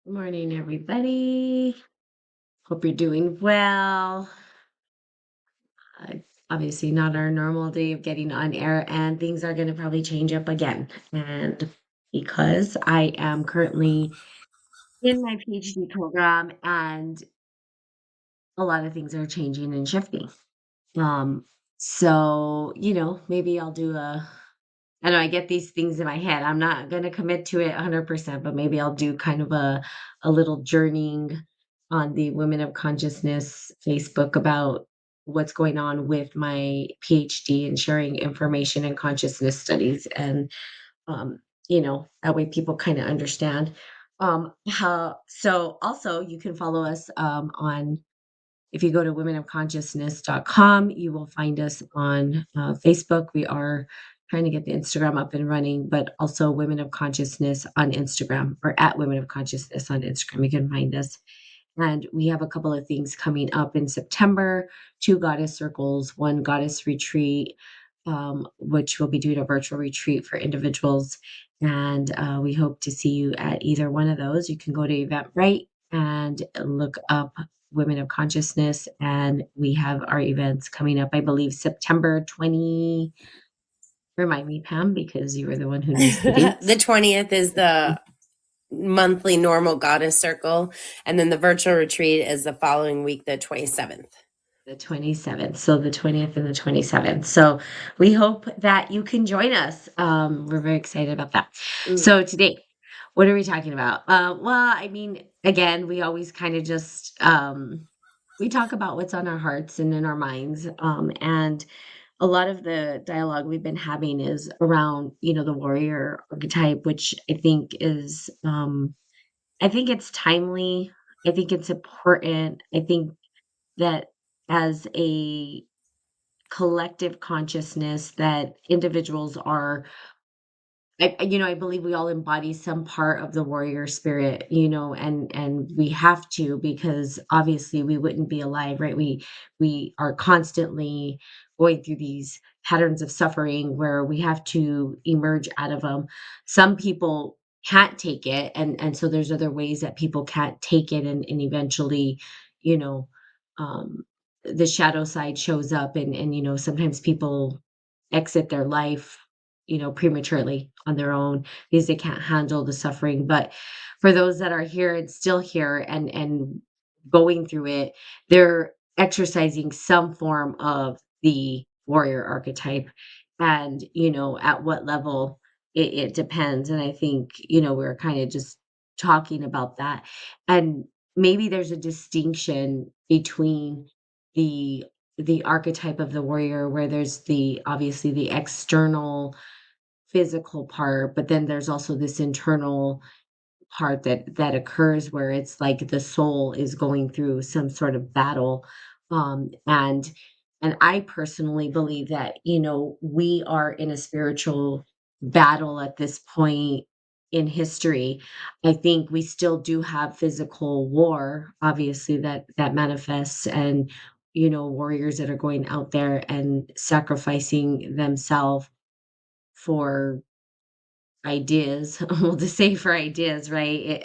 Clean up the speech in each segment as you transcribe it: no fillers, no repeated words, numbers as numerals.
Good morning, everybody. Hope you're doing well. Obviously, not our normal day of getting on air, and things are going to probably change up again. And because I am currently in my PhD program, and a lot of things are changing and shifting. Um, maybe I'll do I know I get these things in my head. I'm not gonna commit to it 100%, but maybe I'll do kind of a little journeying on the Women of Consciousness Facebook about what's going on with my PhD and sharing information and consciousness studies and um, that way people kind of understand. How so also you can follow us on if you go to womenofconsciousness.com, you will find us on Facebook. We are trying to get the Instagram up and running, but also Women of Consciousness on Instagram or at Women of Consciousness on Instagram. You can find us. And we have a couple of things coming up in September, two goddess circles, one goddess retreat, which we'll be doing a virtual retreat for individuals. And we hope to see you at either one of those. You can go to Eventbrite and look up Women of Consciousness. And we have our events coming up, I believe, September 20. Remind me, Pam, because you were the one who knows the dates. The 20th is the monthly normal goddess circle, and then the virtual retreat is the following week, the 27th. The 27th. So the 20th and the 27th. So we hope that you can join us. We're very excited about that. So today, what are we talking about? Again, we always kind of just we talk about what's on our hearts and in our minds. And a lot of the dialogue we've been having is around, the warrior archetype, which I think it's timely. I think it's important. I think that as a collective consciousness that individuals are I believe we all embody some part of the warrior spirit, and we have to because obviously we wouldn't be alive, right? We are constantly going through these patterns of suffering where we have to emerge out of them. Some people can't take it, and so there's other ways that people can't take it, and eventually, you know, um, the shadow side shows up, and sometimes people exit their life prematurely on their own because they can't handle the suffering. But for those that are here and still here and going through it, they're exercising some form of the warrior archetype. And, at what level it depends. And I think, we're kind of just talking about that. And maybe there's a distinction between the the archetype of the warrior where there's the obviously the external physical part, but then there's also this internal part that occurs where it's like the soul is going through some sort of battle. And I personally believe that, we are in a spiritual battle at this point in history. I think we still do have physical war, obviously, that manifests, and warriors that are going out there and sacrificing themselves for ideas. Well, to say for ideas, right?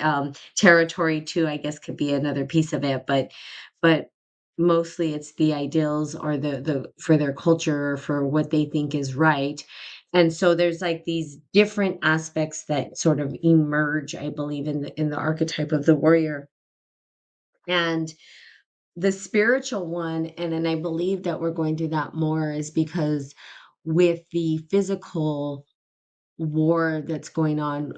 Territory too, I guess, could be another piece of it, but mostly it's the ideals or the for their culture, for what they think is right. And so there's like these different aspects that sort of emerge, I believe, in the archetype of the warrior. And the spiritual one, and then I believe that we're going through that more is because with the physical war that's going on,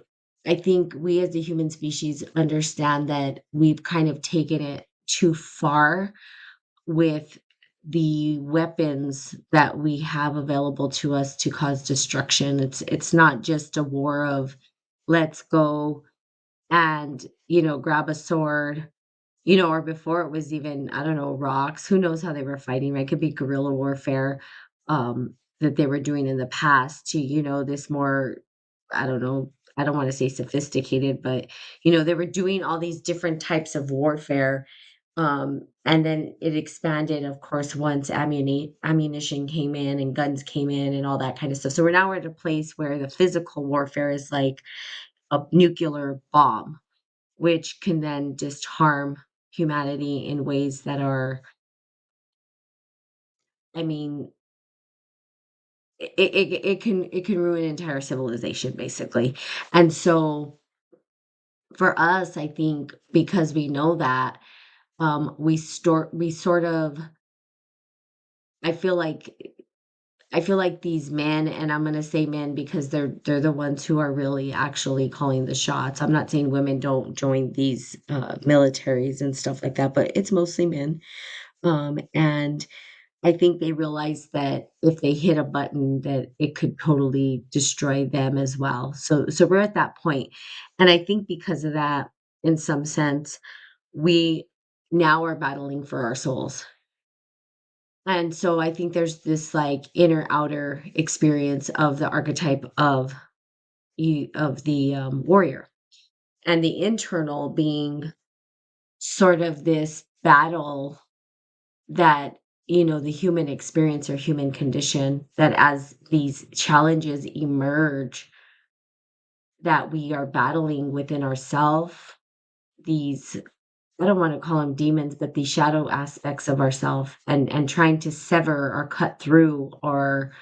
I think we as a human species understand that we've kind of taken it too far with the weapons that we have available to us to cause destruction. It's not just a war of let's go and, grab a sword, or before it was even, I don't know, rocks. Who knows how they were fighting, right? It could be guerrilla warfare that they were doing in the past to, this more, I don't know, I don't want to say sophisticated, but, they were doing all these different types of warfare. And then it expanded, of course, once ammunition came in and guns came in and all that kind of stuff. So we're at a place where the physical warfare is like a nuclear bomb, which can then just harm humanity in ways that are, I mean, it can ruin entire civilization basically. And so for us, I think because we know that, we sort of, I feel like I feel like these men, and I'm gonna say men because they're the ones who are really actually calling the shots. I'm not saying women don't join these militaries and stuff like that, but it's mostly men. And I think they realize that if they hit a button, that it could totally destroy them as well. So we're at that point, and I think because of that, in some sense, we now are battling for our souls. And so I think there's this like inner outer experience of the archetype of the warrior, and the internal being sort of this battle that, the human experience or human condition, that as these challenges emerge, that we are battling within ourself, these, I don't want to call them demons, but these shadow aspects of ourself, and trying to sever or cut through or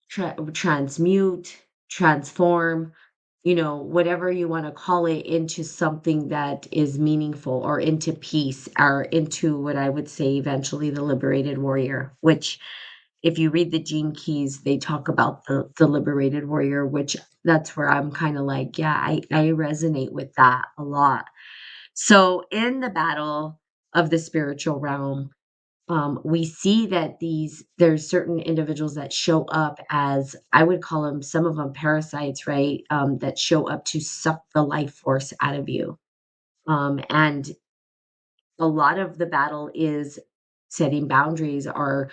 transmute, transform, whatever you want to call it, into something that is meaningful, or into peace, or into what I would say eventually the liberated warrior, which if you read the gene keys, they talk about the liberated warrior, which that's where I'm kind of like, yeah, I resonate with that a lot. So in the battle of the spiritual realm, we see that there's certain individuals that show up as, I would call them, some of them parasites, right? That show up to suck the life force out of you. And a lot of the battle is setting boundaries, or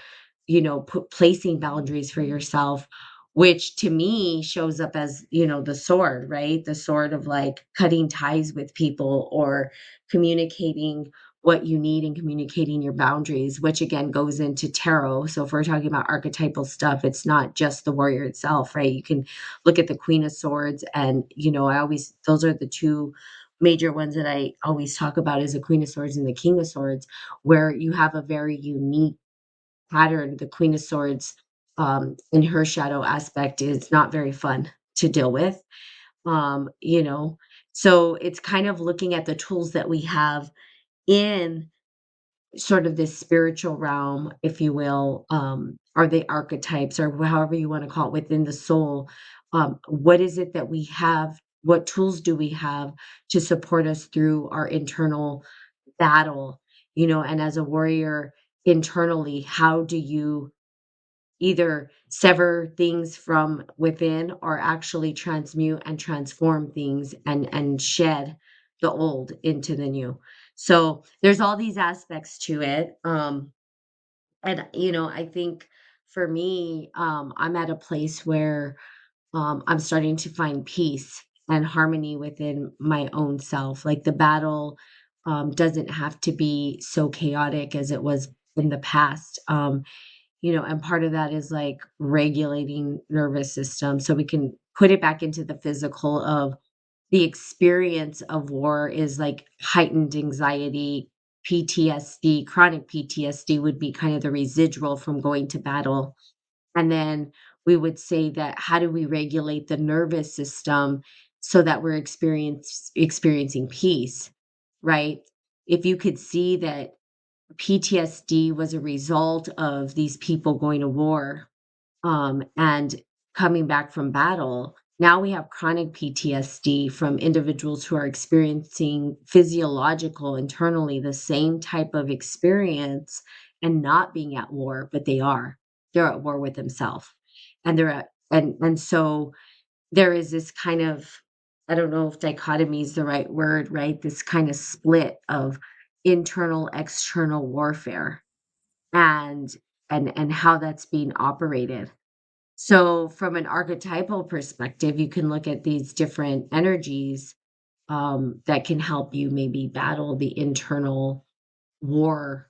placing boundaries for yourself, which to me shows up as, the sword, right? The sword of like cutting ties with people, or communicating what you need, and communicating your boundaries, which again goes into tarot. So if we're talking about archetypal stuff, it's not just the warrior itself, right? You can look at the Queen of Swords, and I always, those are the two major ones that I always talk about, is the Queen of Swords and the King of Swords, where you have a very unique pattern. The Queen of Swords, in her shadow aspect, is not very fun to deal with. Um, you know, so it's kind of looking at the tools that we have in sort of this spiritual realm, if you will, or the archetypes, or however you want to call it, within the soul. What is it that we have? What tools do we have to support us through our internal battle? And as a warrior internally, how do you either sever things from within, or actually transmute and transform things, and shed the old into the new? So there's all these aspects to it. And I think for me, I'm at a place where, I'm starting to find peace and harmony within my own self. Like the battle, doesn't have to be so chaotic as it was in the past. And part of that is like regulating nervous system, so we can put it back into the physical of the experience of war is like heightened anxiety, PTSD. Chronic PTSD would be kind of the residual from going to battle. And then we would say that, how do we regulate the nervous system so that we're experiencing peace, right? If you could see that PTSD was a result of these people going to war, and coming back from battle. Now we have chronic PTSD from individuals who are experiencing physiological, internally, the same type of experience, and not being at war, but they are. They're at war with themselves. And they're at and so there is this kind of, I don't know if dichotomy is the right word, right? This kind of split of internal, external warfare, and and how that's being operated. So, from an archetypal perspective, you can look at these different energies, that can help you maybe battle the internal war,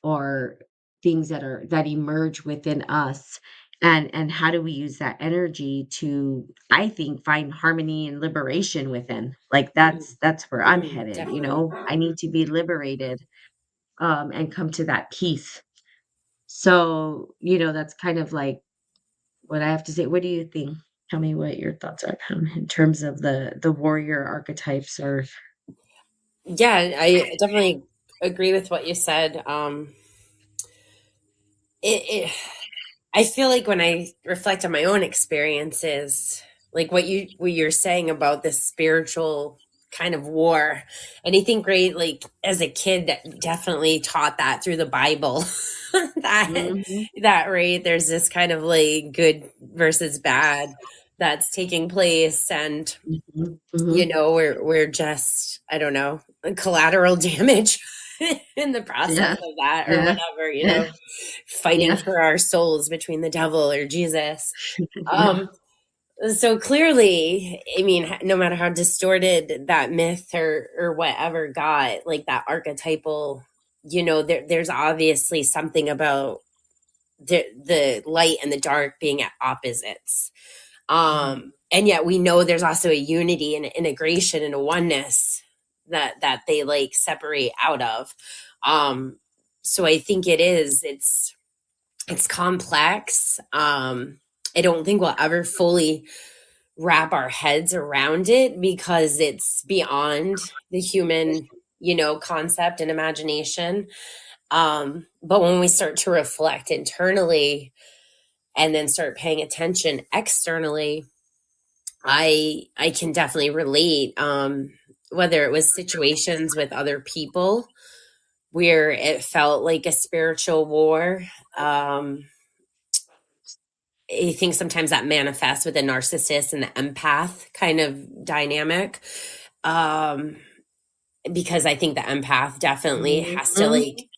or things that emerge within us. And how do we use that energy to, I think, find harmony and liberation within? Like, that's where I'm headed, Definitely. I need to be liberated, and come to that peace. So, that's kind of like what I have to say. What do you think? Tell me what your thoughts are, in terms of the warrior archetypes, or Yeah, I definitely agree with what you said. It I feel like when I reflect on my own experiences, like what you're saying about this spiritual kind of war, and I think right, like as a kid, that definitely taught that through the Bible. that Mhm, that right, there's this kind of like good versus bad that's taking place, and mhm, mhm. we're just, I don't know, collateral damage in the process Yeah, of that or yeah, whatever, yeah, fighting yeah, for our souls between the devil or Jesus. yeah. Um, so clearly, I mean, no matter how distorted that myth or whatever got, like that archetypal, there's obviously something about the light and the dark being at opposites. Mhm. And yet we know there's also a unity and an integration and a oneness that they like separate out of. Um, so I think it's complex. I don't think we'll ever fully wrap our heads around it because it's beyond the human, concept and imagination. But when we start to reflect internally and then start paying attention externally, I can definitely relate. Whether it was situations with other people where it felt like a spiritual war. Um, I think sometimes that manifests with a narcissist and the empath kind of dynamic. Um, because I think the empath definitely has to Mhm. like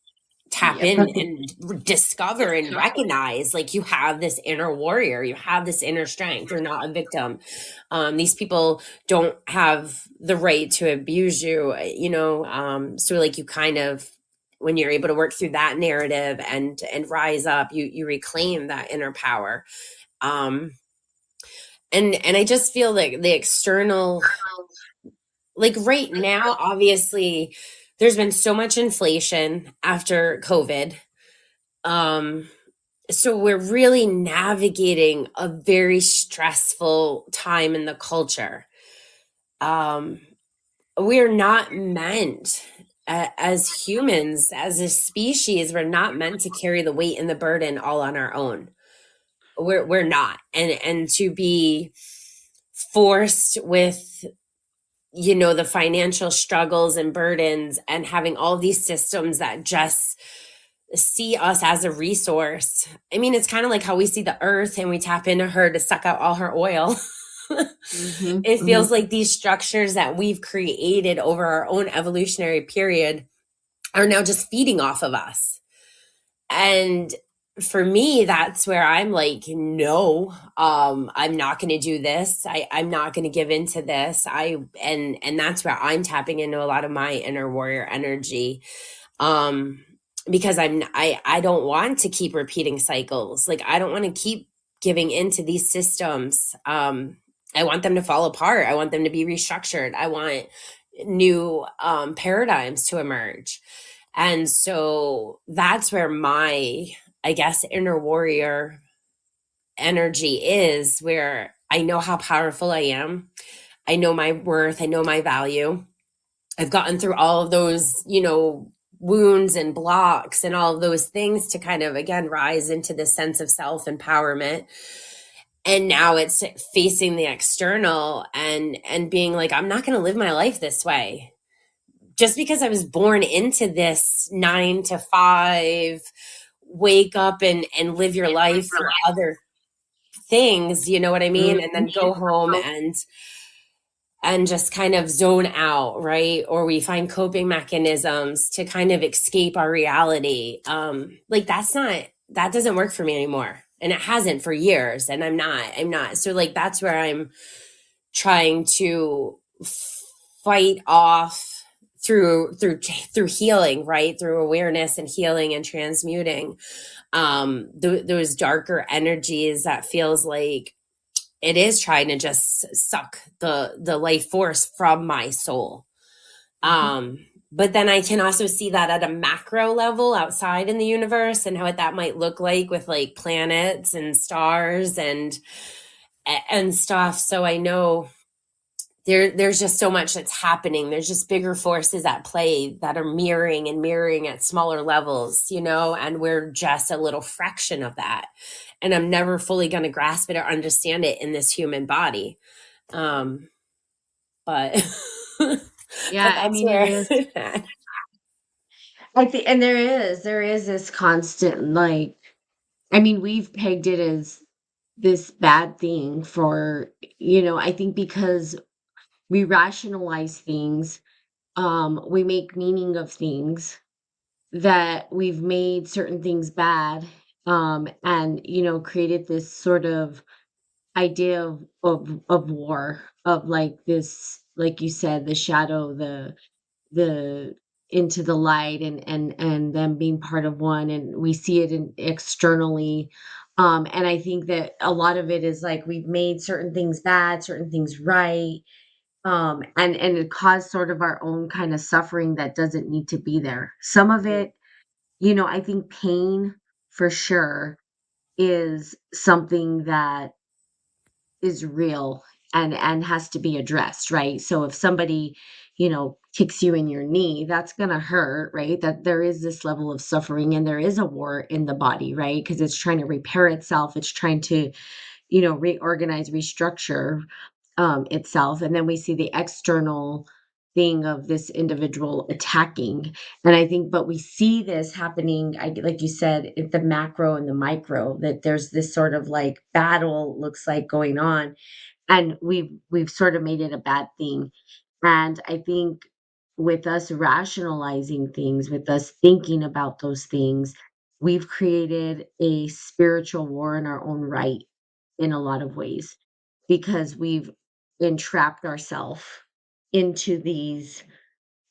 tap Yep. in and discover and recognize like you have this inner warrior, you have this inner strength, you're not a victim. These people don't have the right to abuse you, so like you kind of, when you're able to work through that narrative and rise up, you reclaim that inner power. um and I just feel like the external, like right now, obviously there's been so much inflation after COVID. um so we're really navigating a very stressful time in the culture. um we're not meant, as humans, as a species, we're not meant to carry the weight and the burden all on our own. We're not, and to be forced with the financial struggles and burdens and having all these systems that just see us as a resource. I mean, it's kind of like how we see the earth and we tap into her to suck out all her oil. Mhm, It mhm. feels like these structures that we've created over our own evolutionary period are now just feeding off of us. And for me, that's where I'm like, no, I'm not going to do this. I'm not going to give into this. And that's where I'm tapping into a lot of my inner warrior energy. um because I don't want to keep repeating cycles. Like I don't want to keep giving into these systems. I want them to fall apart. I want them to be restructured. I want new paradigms to emerge. And so that's where my, I guess, inner warrior energy is, where I know how powerful I am. I know my worth. I know my value. I've gotten through all of those, wounds and blocks and all of those things to kind of, again, rise into this sense of self empowerment. And now it's facing the external and being like, I'm not going to live my life this way. Just because I was born into this 9 to 5, wake up and live your life for other things, you know what I mean? And Mhm. then go home and just kind of zone out, right? Or we find coping mechanisms to kind of escape our reality. Like that doesn't work for me anymore. And it hasn't for years. And I'm not. So like that's where I'm trying to fight off through healing, right? Through awareness and healing and transmuting those darker energies that feels like it is trying to just suck the life force from my soul. Mhm. But then I can also see that at a macro level outside in the universe and how that might look like with like planets and stars and stuff. So I know there's just so much that's happening. There's just bigger forces at play that are mirroring and mirroring at smaller levels, and we're just a little fraction of that. And I'm never fully going to grasp it or understand it in this human body. Um, but but Yeah, I that's mean, it where is. I think, and there is this constant, like, I mean, we've pegged it as this bad thing for, I think because we rationalize things, we make meaning of things, that we've made certain things bad, and, created this sort of idea of war, of like this, like you said, the shadow, the into the light, and them being part of one, and we see it externally, and I think that a lot of it is like we've made certain things bad, certain things right, and it caused sort of our own kind of suffering that doesn't need to be there. Some of it, I think pain for sure is something that is real, and has to be addressed, right? So if somebody, kicks you in your knee, that's going to hurt, right? That there is this level of suffering, and there is a war in the body, right? Because it's trying to repair itself, it's trying to, reorganize, restructure, itself. And then we see the external thing of this individual attacking. And I think, but we see this happening, like you said, at the macro and the micro, that there's this sort of like battle looks like going on, and we've sort of made it a bad thing. And I think with us rationalizing things, with us thinking about those things, we've created a spiritual war in our own right, in a lot of ways, because we've entrapped ourselves into these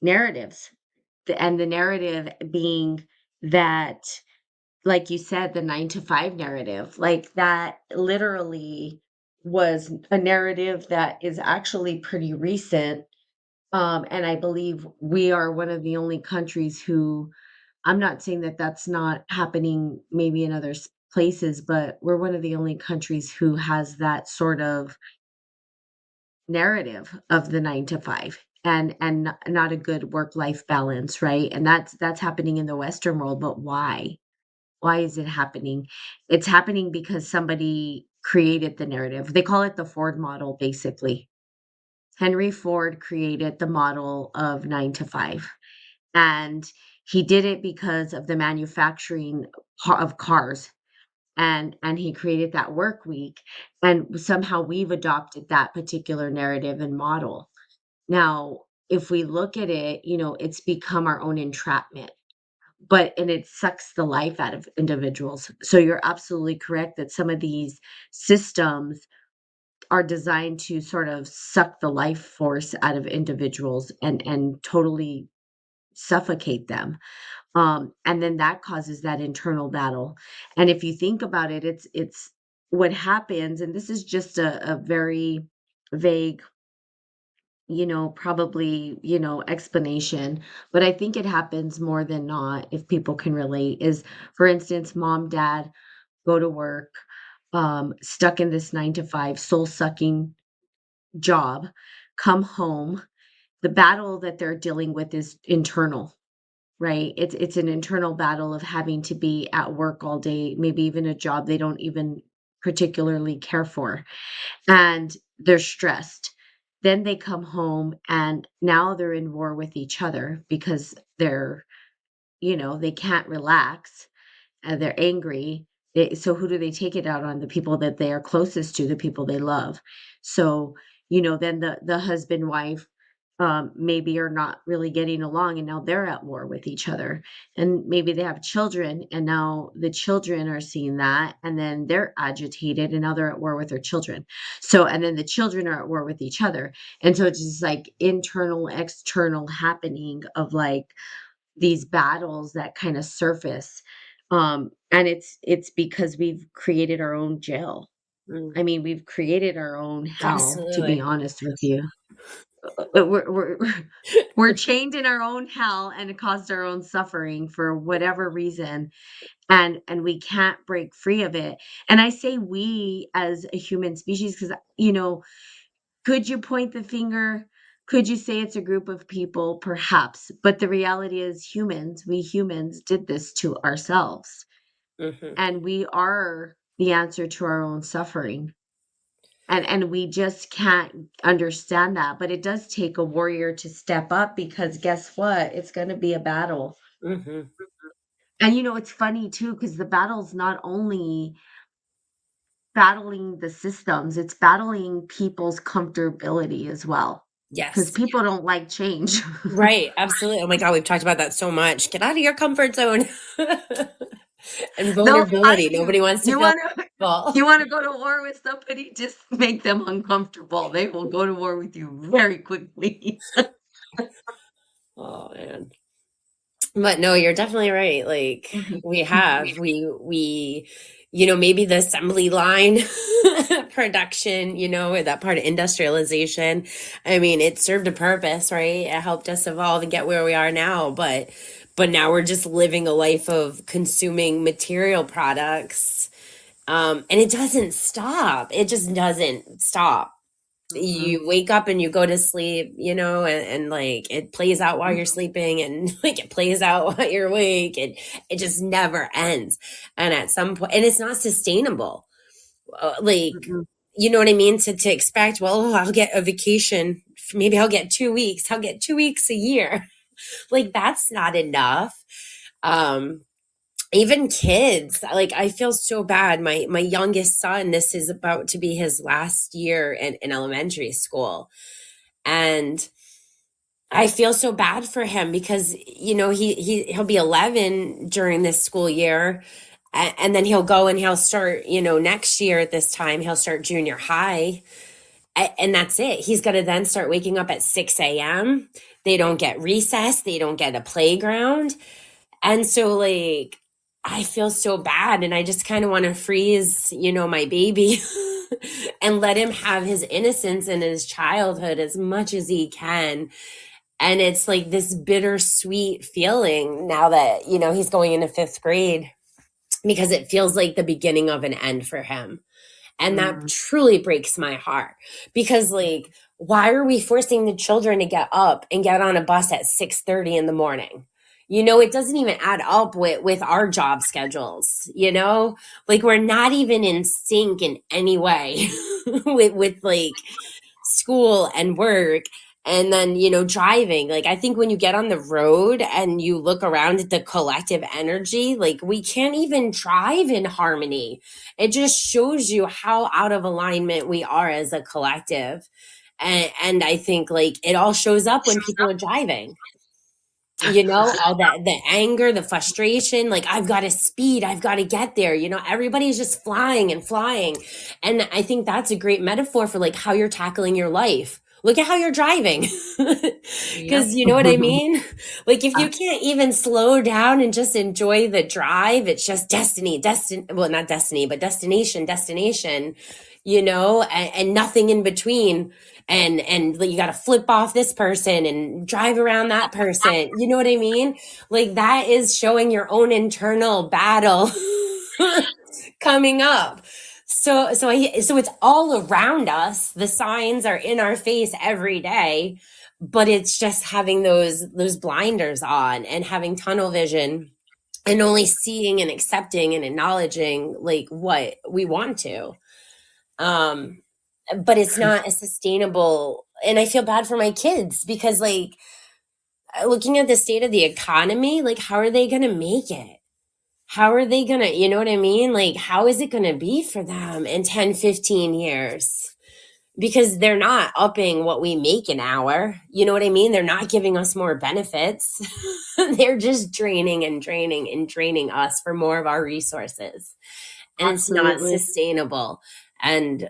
narratives. And the narrative being that, like you said, the 9 to 5 narrative, like that literally was a narrative that is actually pretty recent. And I believe we are one of the only countries who, I'm not saying that that's not happening maybe in other places, but we're one of the only countries who has that sort of narrative of the 9 to 5, and not a good work life balance, right? And that's happening in the Western world. But why? Why is it happening? It's happening because somebody created the narrative. They call it the Ford model, basically. Henry Ford created the model of 9 to 5. And he did it because of the manufacturing of cars, and he created that work week, and somehow we've adopted that particular narrative and model. Now, if we look at it, it's become our own entrapment, and it sucks the life out of individuals. So you're absolutely correct that some of these systems are designed to sort of suck the life force out of individuals, and totally suffocate them. And then that causes that internal battle. And if you think about it, it's what happens, and this is just a very vague, probably, explanation, but I think it happens more than not, if people can relate, is, for instance, mom, dad go to work, stuck in this 9 to 5 soul sucking job, come home. The battle that they're dealing with is internal, right? It's an internal battle of having to be at work all day, maybe even a job they don't even particularly care for, and they're stressed. Then they come home, and now they're in war with each other because they can't relax, and they're angry. So who do they take it out on? The people that they are closest to, the people they love. So, then the husband, wife, maybe are not really getting along and now they're at war with each other. And maybe they have children and now the children are seeing that and then they're agitated and now they're at war with their children. So, and then the children are at war with each other. And so it's just like internal, external happening of like these battles that kind of surface. And it's because we've created our own jail. Mm. I mean, we've created our own hell, to be Absolutely. honest with you. We're we're chained in our own hell and it caused our own suffering for whatever reason, and we can't break free of it. And I say we as a human species because, could you point the finger? Could you say it's a group of people? Perhaps, but the reality is we humans did this to ourselves, Hmm. and we are the answer to our own suffering. And we just can't understand that, but it does take a warrior to step up because guess what? It's gonna be a battle. Hmm. And, it's funny too because the battle's not only battling the systems, it's battling people's comfortability as well. Because Yes. people don't like change. Right. Absolutely. Oh my God, we've talked about that so much. Get out of your comfort zone. And They'll vulnerability. fight you. Nobody wants to You feel wanna vulnerable. you wanna go to war with somebody, just make them uncomfortable. They will go to war with you very quickly. Oh man. But no, you're definitely right. Like maybe the assembly line production, or that part of industrialization. I mean, it served a purpose, right? It helped us evolve and get where we are now, but now we're just living a life of consuming material products. And it doesn't stop. It just doesn't stop. Mhm. You wake up and you go to sleep, and like it plays out while you're sleeping and like it plays out while you're awake and it just never ends. And at some point, and it's not sustainable. Like, Mhm. you know what I mean? To expect, well, I'll get a vacation. Maybe I'll get 2 weeks. I'll get 2 weeks a year. Like that's not enough. Um, Even kids, like I feel so bad. My youngest son, this is about to be his last year in elementary school, and I feel so bad for him because he'll be 11 during this school year, and then he'll go and he'll start, next year at this time he'll start junior high, and that's it. He's got to then start waking up at 6 a.m. They don't get recess, they don't get a playground, and so like I feel so bad and I just kind of want to freeze, my baby and let him have his innocence and his childhood as much as he can. And it's like this bittersweet feeling now that, he's going into fifth grade because it feels like the beginning of an end for him. And that Mm. truly breaks my heart because like, why are we forcing the children to get up and get on a bus at 6:30 in the morning? It doesn't even add up with our job schedules, like we're not even in sync in any way with like school and work and then driving. Like I think when you get on the road and you look around at the collective energy, like we can't even drive in harmony. It just shows you how out of alignment we are as a collective. And I think like it all shows up when people are driving, all that, the anger, the frustration, like I've got to speed, I've got to get there, everybody's just flying and flying. And I think that's a great metaphor for like how you're tackling your life. Look at how you're driving. Yep. Because you know what I mean? Like if you can't even slow down and just enjoy the drive, it's just well, not destiny, but destination, and nothing in between. And you got to flip off this person and drive around that person. You know what I mean? Like that is showing your own internal battle coming up. So it's all around us. The signs are in our face every day, but it's just having those blinders on and having tunnel vision and only seeing and accepting and acknowledging like what we want to. Um, but it's not a sustainable. And I feel bad for my kids because like looking at the state of the economy, like how are they going to make it? How are they going to, you know what I mean? Like how is it going to be for them in 10, 15 years? because they're not upping what we make an hour. You know what I mean? They're not giving us more benefits. They're just draining and draining and draining us for more of our resources. And it's not Absolutely. sustainable. And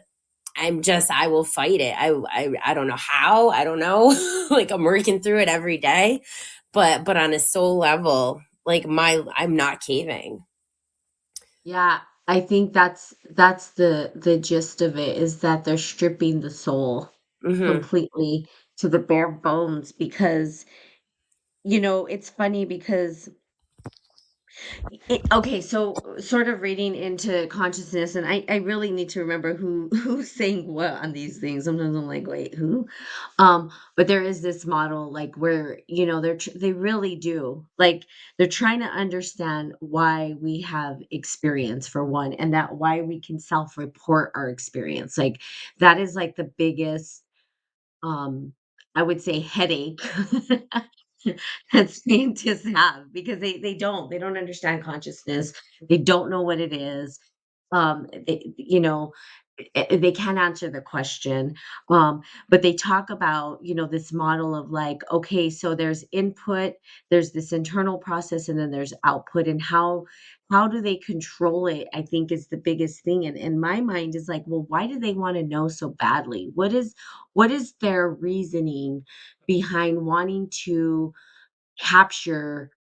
I will fight it. I don't know how. I don't know. Like I'm working through it every day. But on a soul level, like I'm not caving. Yeah, I think that's the gist of it, is that they're stripping the soul Hmm. completely to the bare bones because, it's funny because okay, so sort of reading into consciousness, and I really need to remember who's saying what on these things. Sometimes I'm like, wait, who? But there is this model like where they really do like they're trying to understand why we have experience for one, and that why we can self-report our experience. Like that is like the biggest um, I would say headache that scientists have because they don't understand consciousness. They don't know what it is. They can't answer the question. But they talk about, this model of like, okay, so there's input, there's this internal process, and then there's output, and how do they control it, I think is the biggest thing. And in my mind is like, well, why do they want to know so badly? What is their reasoning behind wanting to capture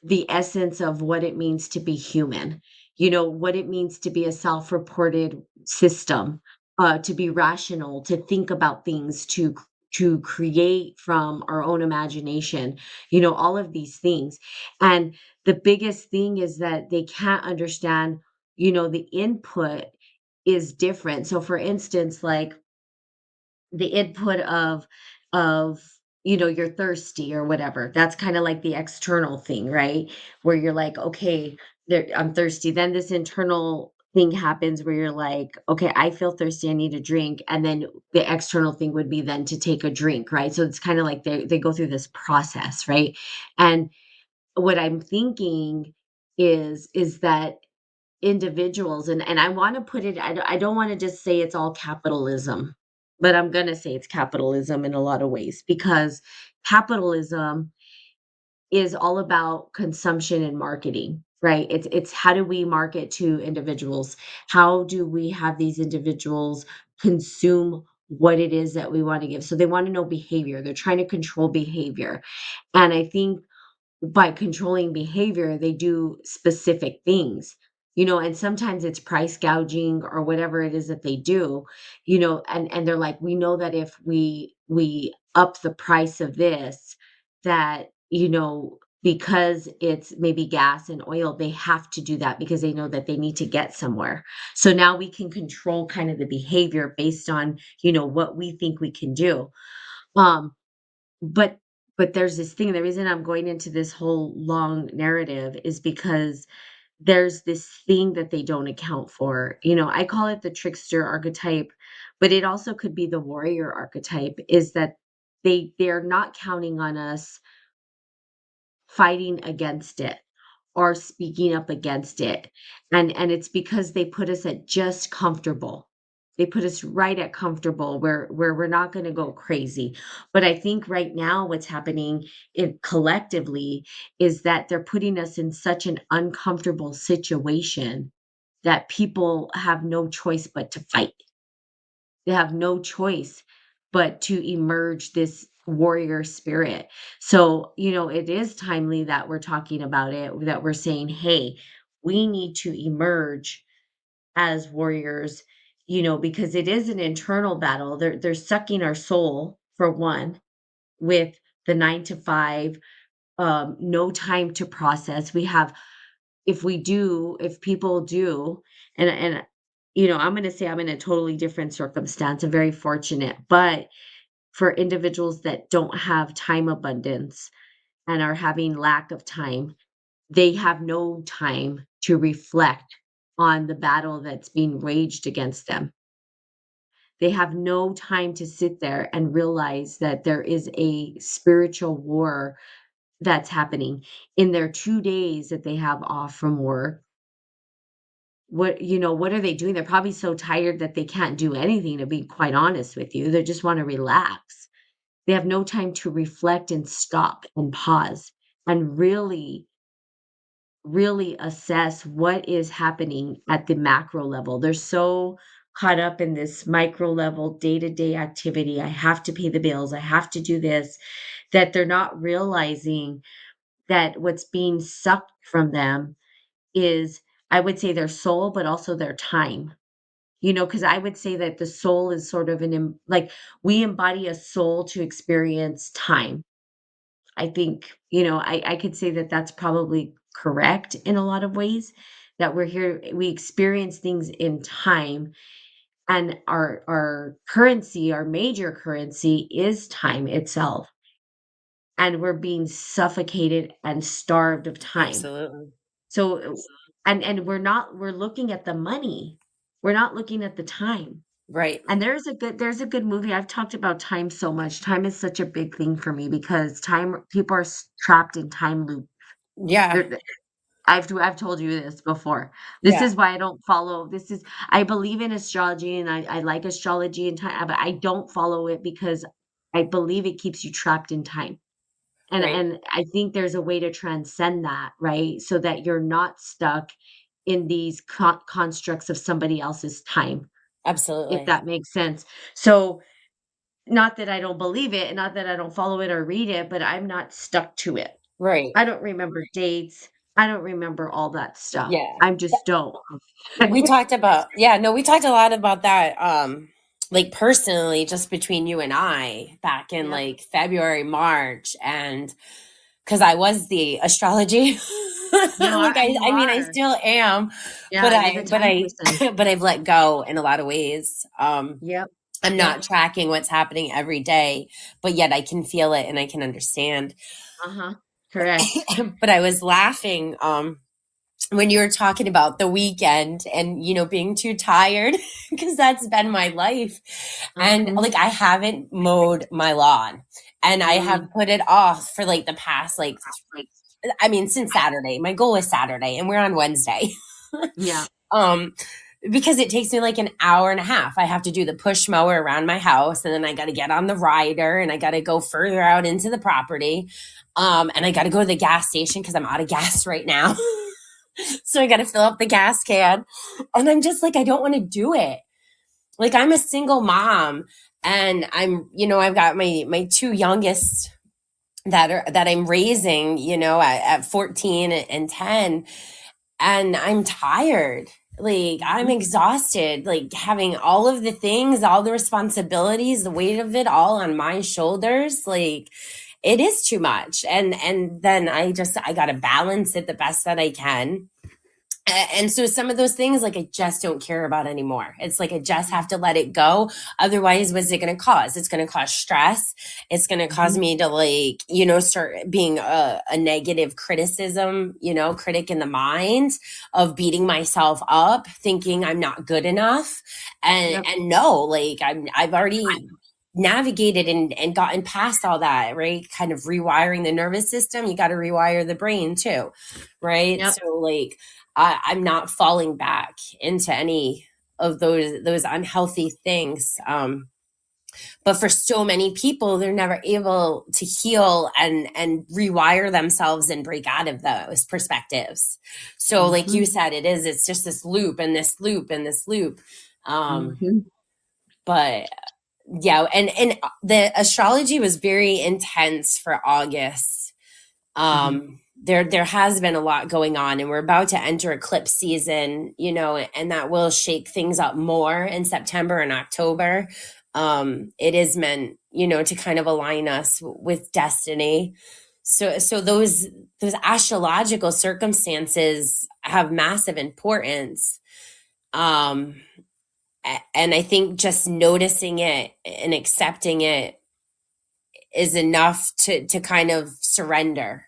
the essence of what it means to be human, what it means to be a self-reported system, to be rational, to think about things, to create from our own imagination, all of these things. And the biggest thing is that they can't understand, the input is different. So for instance, like the input of you're thirsty or whatever, that's kind of like the external thing, right? Where you're like, okay, I'm thirsty, then this internal thing happens where you're like, okay, I feel thirsty, I need a drink, and then the external thing would be then to take a drink, right? So it's kind of like they go through this process, right? And what I'm thinking is that individuals, and I wanna put it, I don't wanna just say it's all capitalism, but I'm gonna say it's capitalism in a lot of ways because capitalism is all about consumption and marketing, right? It's how do we market to individuals? How do we have these individuals consume what it is that we wanna give? So they wanna know behavior, they're trying to control behavior, and I think by controlling behavior, they do specific things, and sometimes it's price gouging or whatever it is that they do, and they're like, we know that if we up the price of this, that, because it's maybe gas and oil, they have to do that because they know that they need to get somewhere. So now we can control kind of the behavior based on, what we think we can do. Um, but there's this thing, the reason I'm going into this whole long narrative is because there's this thing that they don't account for. I call it the trickster archetype, but it also could be the warrior archetype, is that they're not counting on us fighting against it or speaking up against it. And it's because they put us at just comfortable. They put us right at comfortable where we're not going to go crazy. But I think right now what's happening collectively is that they're putting us in such an uncomfortable situation that people have no choice but to fight. They have no choice but to emerge this warrior spirit. So, it is timely that we're talking about it, that we're saying, hey, we need to emerge as warriors, because it is an internal battle. They're sucking our soul, for one, with the 9 to 5, no time to process. We have, if people do, and I'm going to say I'm in a totally different circumstance. I'm very fortunate, but for individuals that don't have time abundance and are having lack of time, they have no time to reflect on the battle that's being waged against them. They have no time to sit there and realize that there is a spiritual war that's happening in their 2 days that they have off from work. what are they doing? They're probably so tired that they can't do anything, to be quite honest with you. They just wanna relax. They have no time to reflect and stop and pause and really assess what is happening at the macro level. They're so caught up in this micro level day-to-day activity. I have to pay the bills. I have to do this, that they're not realizing that what's being sucked from them is, I would say, their soul, but also their time. Because I would say that the soul is sort of like, we embody a soul to experience time. I think, I could say that that's probably correct in a lot of ways, that we experience things in time, and our currency, our major currency is time itself, and we're being suffocated and starved of time. Absolutely. So, and we're looking at the money. We're not looking at the time. Right. And there's a good movie. I've talked about time so much. Time is such a big thing for me because people are trapped in time loop. Yeah. They're, I've told you this before. This Yeah. is why I don't follow. I believe in astrology, and I like astrology and time, but I don't follow it because I believe it keeps you trapped in time. And Right. and I think there's a way to transcend that, right? So that you're not stuck in these constructs of somebody else's time, if Absolutely. that makes sense. So, not that I don't believe it, and not that I don't follow it or read it, but I'm not stuck to it. Right. I don't remember dates. I don't remember all that stuff. Yeah. I just don't. We talked about, yeah, no, we talked a lot about that, like personally, just between you and I back in Yep. like February, March, and because I was the astrology. You Like are, you I mean, I are. still am, Yeah, you're the time person. but I've let go in a lot of ways. Yep. I'm Yep. not tracking what's happening every day, but yet I can feel it and I can understand. Uh-huh. Correct. But I was laughing, when you were talking about the weekend and being too tired because that's been my life, and Mhm. like I haven't mowed my lawn, and I have Mm. put it off for like the past, like, I mean, since Saturday. My goal is Saturday and we're on Wednesday. Yeah. um because it takes me like an hour and a half. I have to do the push mower around my house, and then I got to get on the rider, and I got to go further out into the property, and I got to go to the gas station because I'm out of gas right now. So I got to fill up the gas can. And I'm just like, I don't want to do it. Like, I'm a single mom, and I've got my two youngest that I'm raising, at 14 and 10, and I'm tired. Like, I'm Mhm. exhausted, like having all of the things, all the responsibilities, the weight of it all on my shoulders. Like, it is too much. And then I got to balance it the best that I can. And so some of those things, like, I just don't care about anymore. It's like I just have to let it go. Otherwise, what's it going to cause? It's going to cause stress. It's going to cause Mhm. me to, like, start being a negative criticism, critic in the mind, of beating myself up, thinking I'm not good enough. And Yep. and no, like, I've already navigated and gotten past all that, right? Kind of rewiring the nervous system. You got to rewire the brain too, right? Yep. So, like, I'm not falling back into any of those unhealthy things. But for so many people, they're never able to heal and rewire themselves and break out of those perspectives. So, like Mhm. you said, it's just this loop and this loop and this loop. Mhm. But yeah, and the astrology was very intense for August. Mhm. There has been a lot going on, and we're about to enter eclipse season, and that will shake things up more in September and October. It is meant, to kind of align us with destiny. So those astrological circumstances have massive importance. Um, and I think just noticing it and accepting it is enough to kind of surrender,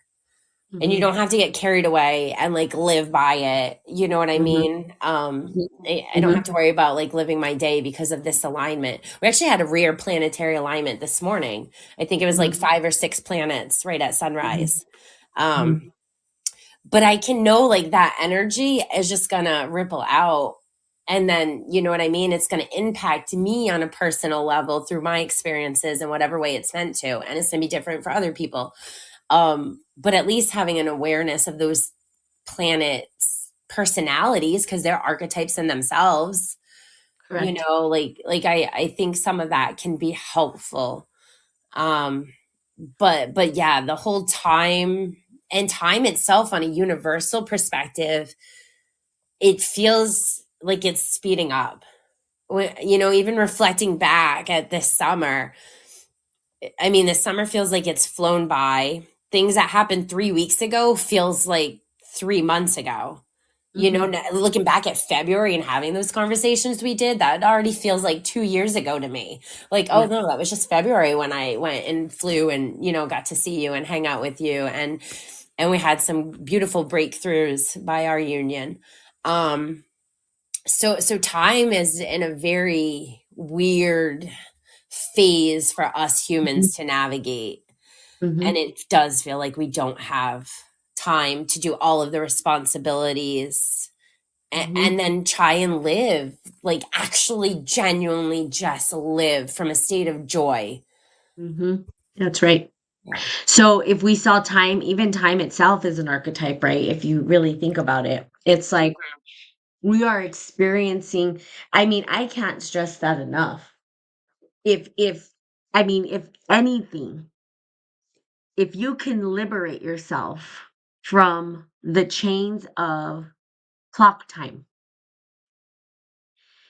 and you Mhm. don't have to get carried away and like live by it. You know what I Mhm. mean? Mhm. I don't have Mhm. to worry about like living my day because of this alignment. We actually had a rare planetary alignment this morning. I think it was like Mhm. 5 or 6 planets right at Mhm. sunrise. Mhm. Um, but I can know like that energy is just gonna ripple out. And then, you know what I mean? It's gonna impact me on a personal level through my experiences in whatever way it's meant to. And it's gonna be different for other people. But at least having an awareness of those planets' personalities, because they're archetypes in themselves, you Correct. know, I think some of that can be helpful. Um, but yeah, the whole time and time itself on a universal perspective, it feels like it's speeding up. You know, even reflecting back at this summer, I mean, the summer feels like it's flown by. Things that happened 3 weeks ago feels like 3 months ago. You know, Mhm. looking back at February and having those conversations we did, that already feels like 2 years ago to me. Like, oh Yeah. no, that was just February when I went and flew and, you know, got to see you and hang out with you. And we had some beautiful breakthroughs by our union. So time is in a very weird phase for us Mhm. humans to navigate. And Mhm. it does feel like we don't have time to do all of the responsibilities Mhm. and then try and live, like actually genuinely just live from a state of joy. Mhm. That's right. Yeah. So if we saw time, even time itself is an archetype, right? If you really think about it, it's like we are experiencing, I mean, I can't stress that enough. If I mean, if anything, if you can liberate yourself from the chains of clock time.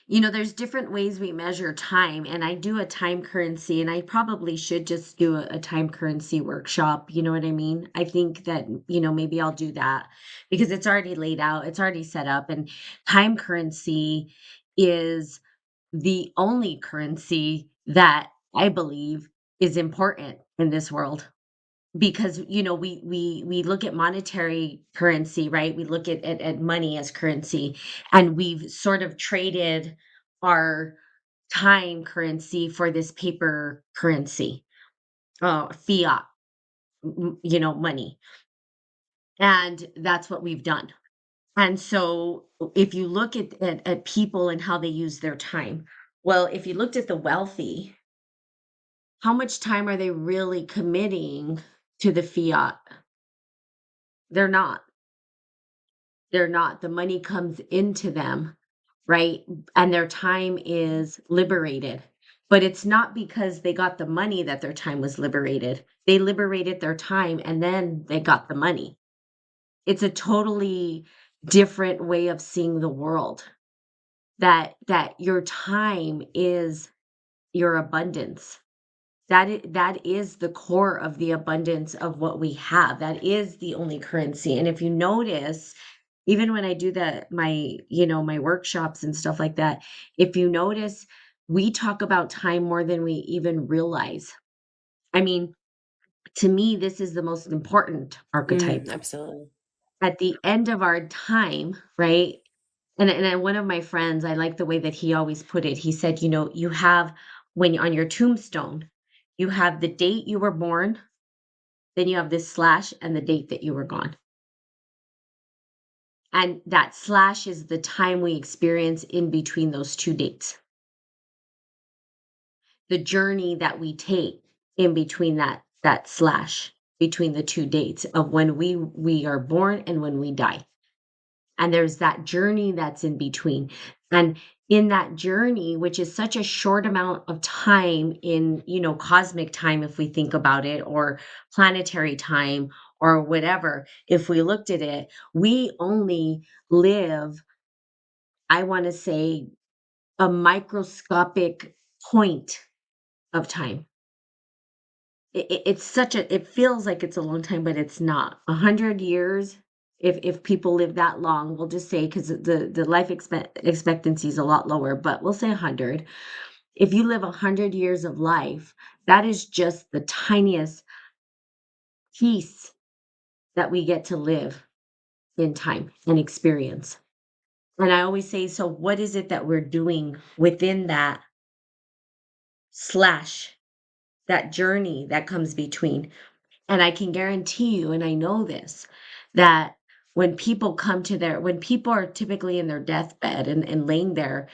You know, there's different ways we measure time, and I do a time currency, and I probably should just do a time currency workshop. You know what I mean? I think that, maybe I'll do that because it's already laid out, it's already set up. And time currency is the only currency that I believe is important in this world. Because, we look at monetary currency, right? We look at money as currency, and we've sort of traded our time currency for this paper currency, fiat, money, and that's what we've done. And so, if you look at people and how they use their time, well, if you looked at the wealthy, how much time are they really committing to the fiat? They're not. They're not. The money comes into them, right? And their time is liberated. But it's not because they got the money that their time was liberated. They liberated their time and then they got the money. It's a totally different way of seeing the world. That your time is your abundance. That is the core of the abundance of what we have. That is the only currency. And if you notice, even when I do my workshops and stuff like that, if you notice, we talk about time more than we even realize. I mean, to me, this is the most important archetype. Absolutely. At the end of our time, right? And one of my friends, I like the way that he always put it. He said, you have, when on your tombstone, you have the date you were born, then you have this slash and the date that you were gone. And that slash is the time we experience in between those two dates, the journey that we take in between that slash between the two dates of when we are born and when we die. And there's that journey that's in between. And in that journey, which is such a short amount of time in, cosmic time, if we think about it, or planetary time, or whatever, if we looked at it, we only live, I want to say, a microscopic point of time. It's such it feels like it's a long time, but it's not. 100 years, if people live that long, we'll just say, because the life expectancy is a lot lower, but we'll say 100. If you live 100 years of life, that is just the tiniest piece that we get to live in time and experience. And I always say, so what is it that we're doing within that slash, that journey that comes between? And I can guarantee you, and I know this, that when people are typically in their deathbed and laying there,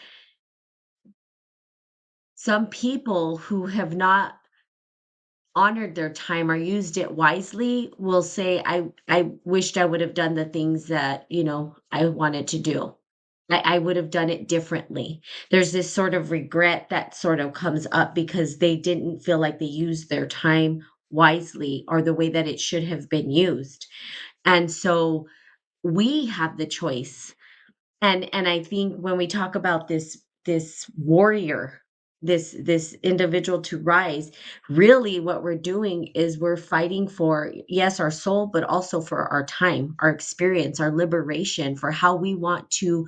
some people who have not honored their time or used it wisely will say, I wished I would have done the things that, I wanted to do. I would have done it differently. There's this sort of regret that sort of comes up because they didn't feel like they used their time wisely or the way that it should have been used. And so we have the choice. And I think when we talk about this warrior, this individual to rise, really what we're doing is we're fighting for, yes, our soul, but also for our time, our experience, our liberation, for how we want to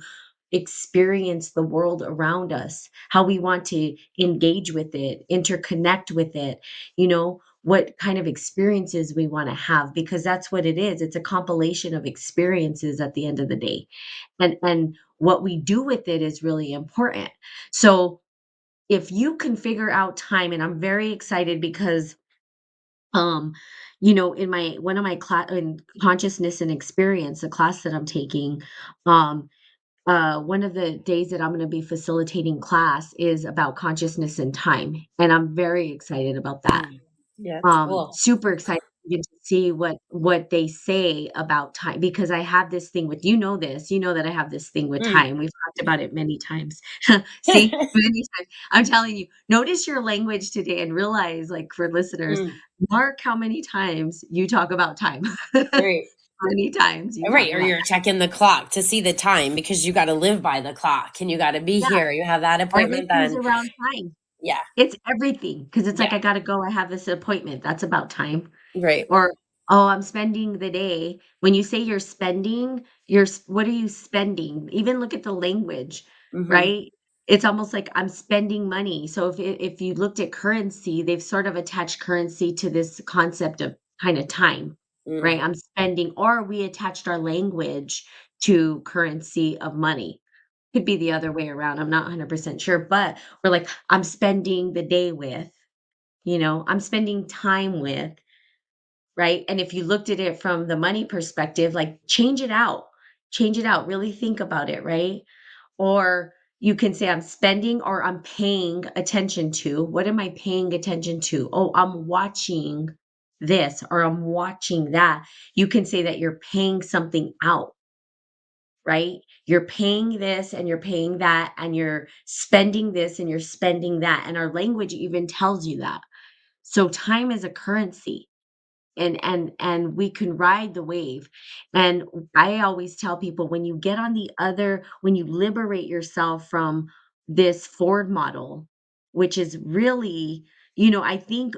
experience the world around us, how we want to engage with it, interconnect with it, what kind of experiences we want to have, because that's what it is. It's a compilation of experiences at the end of the day. And what we do with it is really important. So if you can figure out time, and I'm very excited because um in my one of my class in consciousness and experience, the class that I'm taking, um one of the days that I'm going to be facilitating class is about consciousness and time, and I'm very excited about that. Mm. Yeah, it's cool. Super excited to get to see what they say about time, because I have this thing with, this, that I have this thing with Mm. time. We've talked about it many times. See, many times. I'm telling you, notice your language today and realize, like, for listeners, Mm. mark how many times you talk about time. Right. Many times you talk Right, or about you're checking the clock to see the time because you gotta live by the clock and you gotta be yeah, here. You have that appointment everything's then. around time. Yeah. It's everything, because it's Yeah. like, I gotta go, I have this appointment, that's about time. Right. Or, "Oh, I'm spending the day." When you say you're spending, what are you spending? Even look at the language, Mhm. right? It's almost like I'm spending money. So if you looked at currency, they've sort of attached currency to this concept of kinda time, right? Mhm. I'm spending, or we attached our language to currency of money. Could be the other way around, I'm not 100% sure, but we're like, "I'm spending the day with," "I'm spending time with," right? And if you looked at it from the money perspective, like, change it out, really think about it, right? Or you can say, I'm spending or I'm paying attention to. What am I paying attention to? Oh, I'm watching this or I'm watching that. You can say that you're paying something out, right? You're paying this and you're paying that, and you're spending this and you're spending that. And our language even tells you that. So time is a currency, and we can ride the wave. And I always tell people, when you liberate yourself from this Ford model, which is really, I think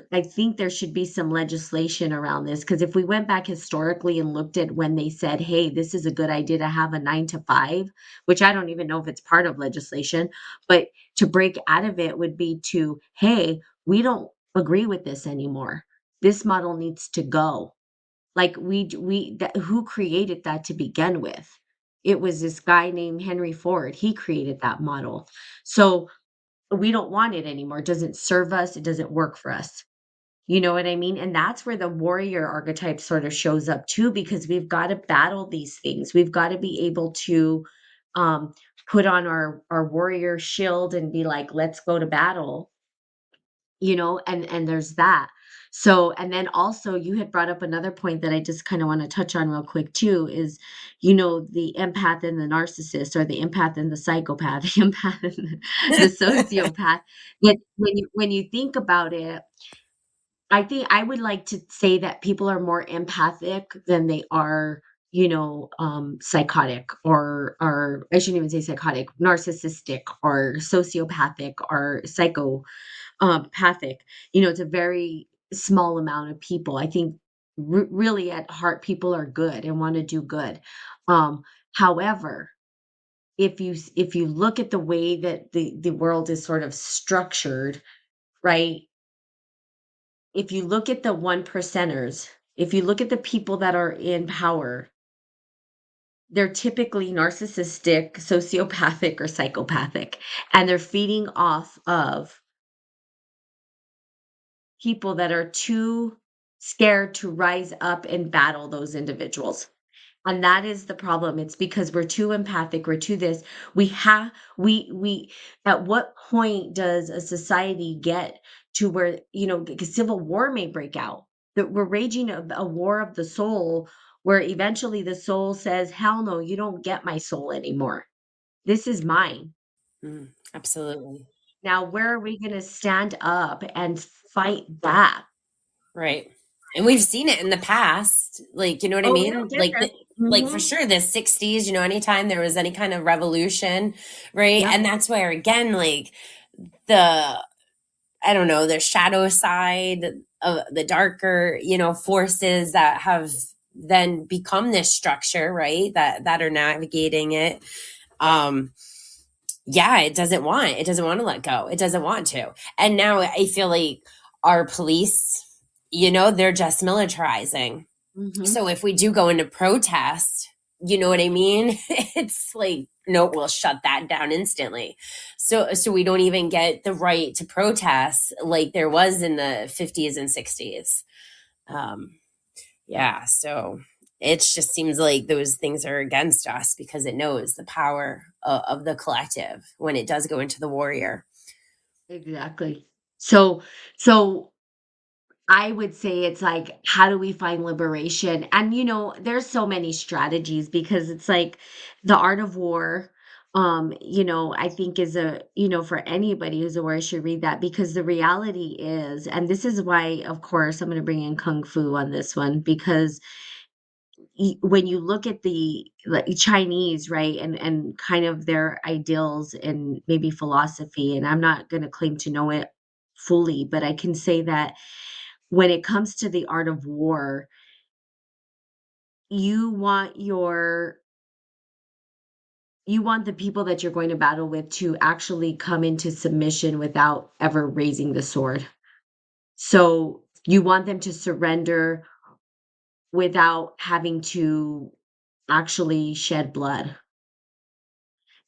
there should be some legislation around this, because if we went back historically and looked at when they said, hey, this is a good idea to have a 9 to 5, which I don't even know if it's part of legislation, but to break out of it would be to, hey, we don't agree with this anymore, this model needs to go. Like, who created that to begin with? It was this guy named Henry Ford. He created that model. So we don't want it anymore. It doesn't serve us. It doesn't work for us. You know what I mean? And that's where the warrior archetype sort of shows up too, because we've got to battle these things. We've got to be able to um, put on our warrior shield and be like, let's go to battle, and there's that. So, and then also you had brought up another point that I just kind of want to touch on real quick too, is, the empath and the narcissist, or the empath and the psychopath, the empath and the sociopath. That when you think about it, I think I would like to say that people are more empathic than they are, psychotic, or I shouldn't even say psychotic, narcissistic or sociopathic or pathic. It's a very small amount of people. I think really at heart, people are good and want to do good. Um, However, if you look at the way that the world is sort of structured, right? If you look at the one percenters, if you look at the people that are in power, they're typically narcissistic, sociopathic, or psychopathic, and they're feeding off of people that are too scared to rise up and battle those individuals. And that is the problem. It's because we're too empathic, we're too this. We have we at what point does a society get to where, because civil war may break out, that we're raging a war of the soul, where eventually the soul says, "Hell no, you don't get my soul anymore. This is mine." Absolutely. Now, where are we gonna stand up and fight back? Right. And we've seen it in the past. Like, you know what I Oh, we mean? don't get there. Like for Mhm. sure the 60s, anytime there was any kind of revolution, right? Yep, And that's where again, like the I don't know, the shadow side of the darker, forces that have then become this structure, right? That are navigating it. Um yeah, it doesn't want to let go. It doesn't want to. And now I feel like our police, they're just militarizing. mhm. So if we do go into protest, you know what I mean? It's like, no, we'll shut that down instantly. So we don't even get the right to protest like there was in the 50s and 60s. Um, yeah, so it just seems like those things are against us because it knows the power of the collective when it does go into the warrior. Exactly. So I would say it's like, how do we find liberation? And there's so many strategies, because it's like the art of war, I think is for anybody who's aware should read that, because the reality is, and this is why, of course, I'm going to bring in Kung Fu on this one, because when you look at the like, Chinese, right, and kind of their ideals and maybe philosophy, and I'm not going to claim to know it fully, but I can say that when it comes to the art of war, you want your you want the people that you're going to battle with to actually come into submission without ever raising the sword. So you want them to surrender without having to actually shed blood.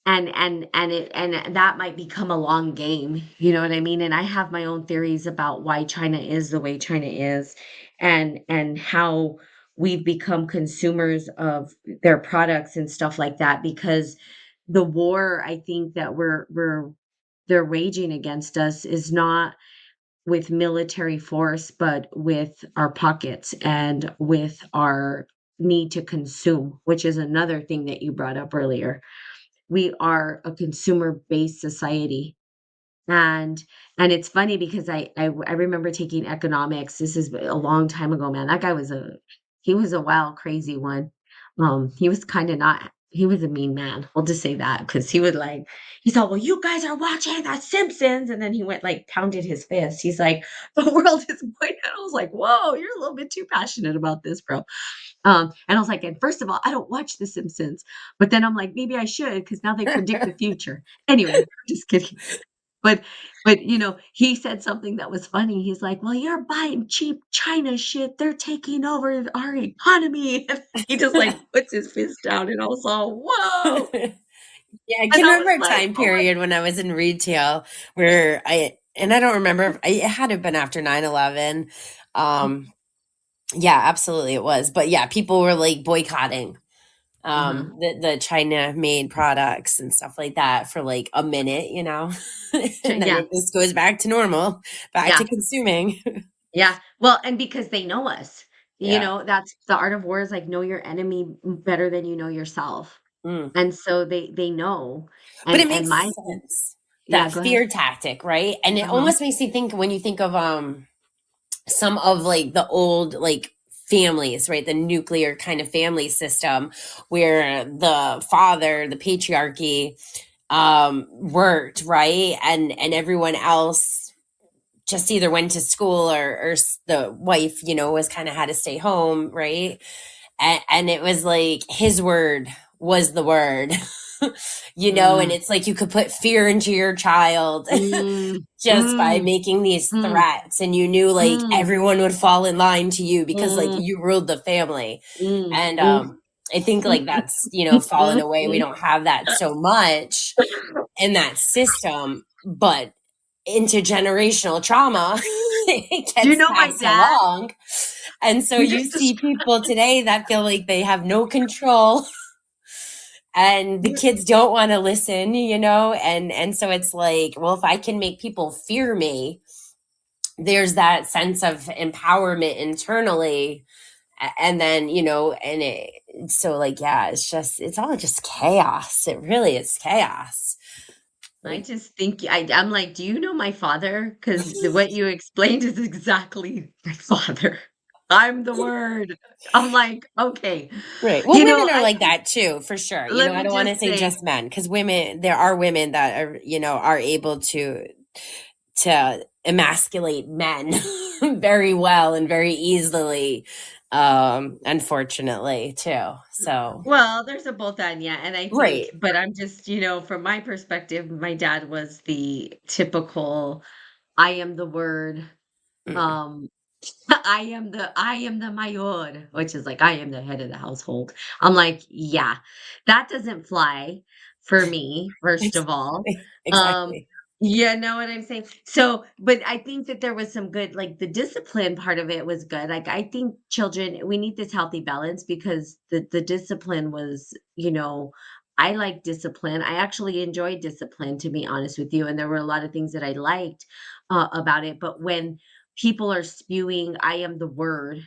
And that might become a long game, you know what I mean? And I have my own theories about why China is the way China is, and how we've become consumers of their products and stuff like that, because the war, I think, that we're they're waging against us is not with military force, but with our pockets and with our need to consume, which is another thing that you brought up earlier. We are a consumer-based society. And it's funny because I remember taking economics. This is a long time ago, man. That guy was he was a wild, crazy one. He was kind of not. He was a mean man. We'll just say that, because he said, "Well, you guys are watching The Simpsons," and then he went like pounded his fist. He's like, "The world is going." And I was like, "Whoa, you're a little bit too passionate about this, bro." And I was like, and first of all, I don't watch The Simpsons, but then I'm like, maybe I should, because now they predict the future. Anyway, just kidding. But he said something that was funny. He's like, "Well, you're buying cheap China shit. They're taking over our economy." And he just like puts his fist down, and I was all, "Whoa!" Yeah, I And can I was remember a like, time "Oh my." period when I was in retail where and I don't remember, it had to have been after 9/11. Um, yeah, absolutely it was. But yeah, people were like boycotting Uh-huh. the China made products and stuff like that for like a minute, and then Yeah, it just goes back to normal, back yeah, to consuming. yeah. Well, and because they know us, Yeah. that's the art of war, is like, know your enemy better than you know yourself. Mm. And so they know. But And it and makes my sense. Yeah, That go ahead. fear tactic, right? And it Uh-huh. almost makes me think when you think of some of like the old like families, right? The nuclear kind of family system where the father, the patriarchy, worked, right? And everyone else just either went to school or the wife, was kind of had to stay home, right? And it was like his word was the word, and Mm, it's like you could put fear into your child mm, just by mm, making these mm, threats, and you knew like mm, everyone would fall in line to you because like mm, you ruled the family. mm, And mm. I think like that's fallen away. We don't have that so much in that system, but intergenerational trauma it Do you gets know my passed dad? along. And so You you just see described people today that feel like they have no control and the kids don't want to listen, and so it's like, well, if I can make people fear me, there's that sense of empowerment internally. And then, and so like, yeah, it's all just chaos. It really is chaos. I Like, just think I'm like, "Do you know my father? Because what you explained is exactly my father. I'm the word." I'm like, "Okay." right. Well, women are I like think that too, for sure. let I me don't want just to say say just men, because there are women that are able to emasculate men very well and very easily, unfortunately, too. So, well, there's a both and, yeah, and I think right. but I'm just, from my perspective, my dad was the typical, "I am the word," Mm, um I am the mayor, which is like I am the head of the household. I'm like, yeah, that doesn't fly for me, first of all. Um, exactly. you know what I'm saying? So, but I think that there was some good, like the discipline part of it was good. Like I think children, we need this healthy balance because the discipline was, I like discipline. I actually enjoyed discipline, to be honest with you, and there were a lot of things that I liked about it. But when people are spewing, "I am the word,"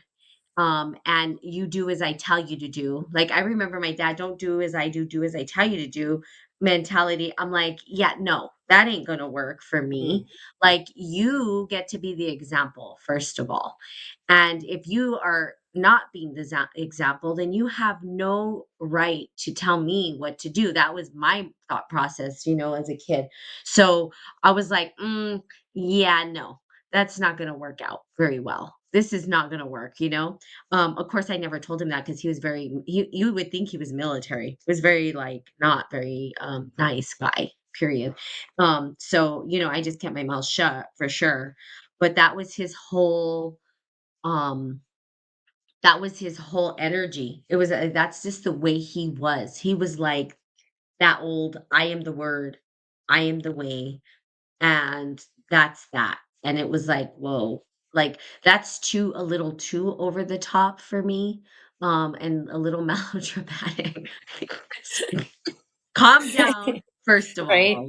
and "you do as I tell you to do." Like, I remember my dad, "Don't do as I do, do as I tell you to do" mentality. I'm like, "Yeah, no, that ain't gonna work for Mm, me." Like, you get to be the example, first of all. And if you are not being the example, then you have no right to tell me what to do. That was my thought process, as a kid. So I was like, yeah, no, that's not going to work out very well. This is not going to work, Of course, I never told him that because he was you would think he was military. He was very, like, not very nice guy, period. So, I just kept my mouth shut for sure. But um that was his whole energy. That's just the way he was. He was like that old, "I am the word, I am the way," and that's that. And it was like, whoa, like that's a little too over the top for me, and a little melodramatic. Calm down, first of right. all.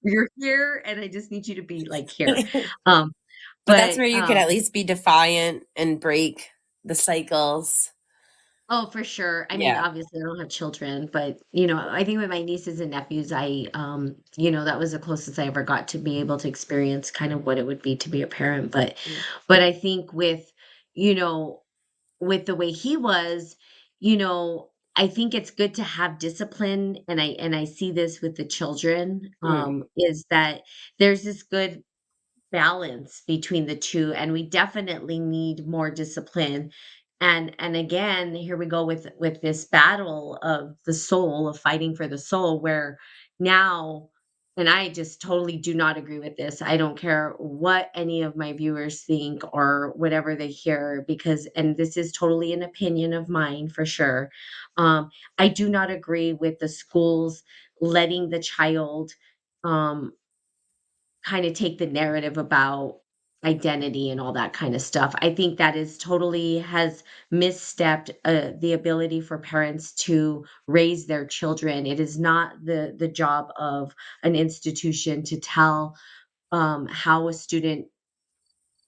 You're here, and I just need you to be like here. Um, But that's but where you could at least be defiant and break the cycles. Oh, for sure. I mean, Yeah. obviously, I don't have children, but, I think with my nieces and nephews, that was the closest I ever got to be able to experience kind of what it would be to be a parent. Mm, But I think you know, with the way he was, I think it's good to have discipline. And I see this with the children, mm, is that there's this good balance between the 2, and we definitely need more discipline. And again, here we go with this battle of the soul, of fighting for the soul, where now, and I just totally do not agree with this. I don't care what any of my viewers think or whatever they hear, because, and this is totally an opinion of mine for sure. I do not agree with the schools letting the child um kind of take the narrative about identity and all that kind of stuff. I think that is totally has misstepped the ability for parents to raise their children. It is not the job of an institution to tell how a student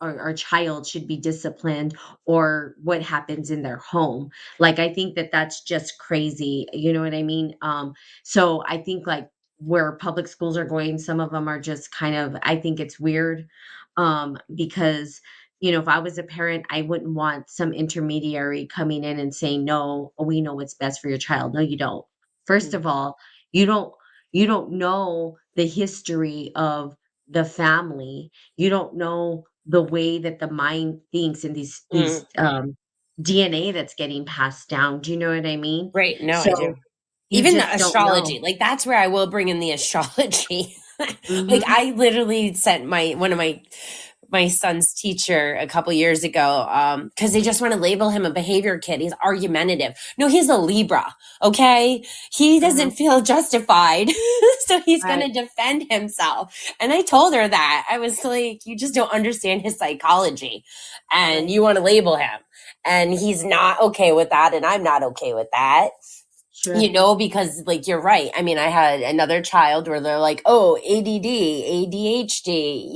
or child should be disciplined, or what happens in their home. Like, I think that that's just crazy. You know what I mean? So I think, like, where public schools are going, some of them are just kind of, I think it's weird. Because, if I was a parent, I wouldn't want some intermediary coming in and saying, "No, we know what's best for your child." No, you don't. First mm, of all, you don't you don't know the history of the family. You don't know the way that the mind thinks, and these mm. DNA that's getting passed down. Do you know what I mean? Right. No, I do. So you Even the just don't know. astrology, like that's where I will bring in the astrology. Like Mhm. I literally sent my one of my my son's teacher a couple years ago, because they just want to label him a behavior kid. He's argumentative. No, he's a Libra. Okay, he doesn't Mhm. feel justified, so he's going Right, to defend himself. And I told her that. I was like, you just don't understand his psychology, and right. you want to label him, and he's not okay with that, and I'm not okay with that. Sure. Because like you're right. I mean, I had another child where they're like, "Oh, ADD, ADHD,"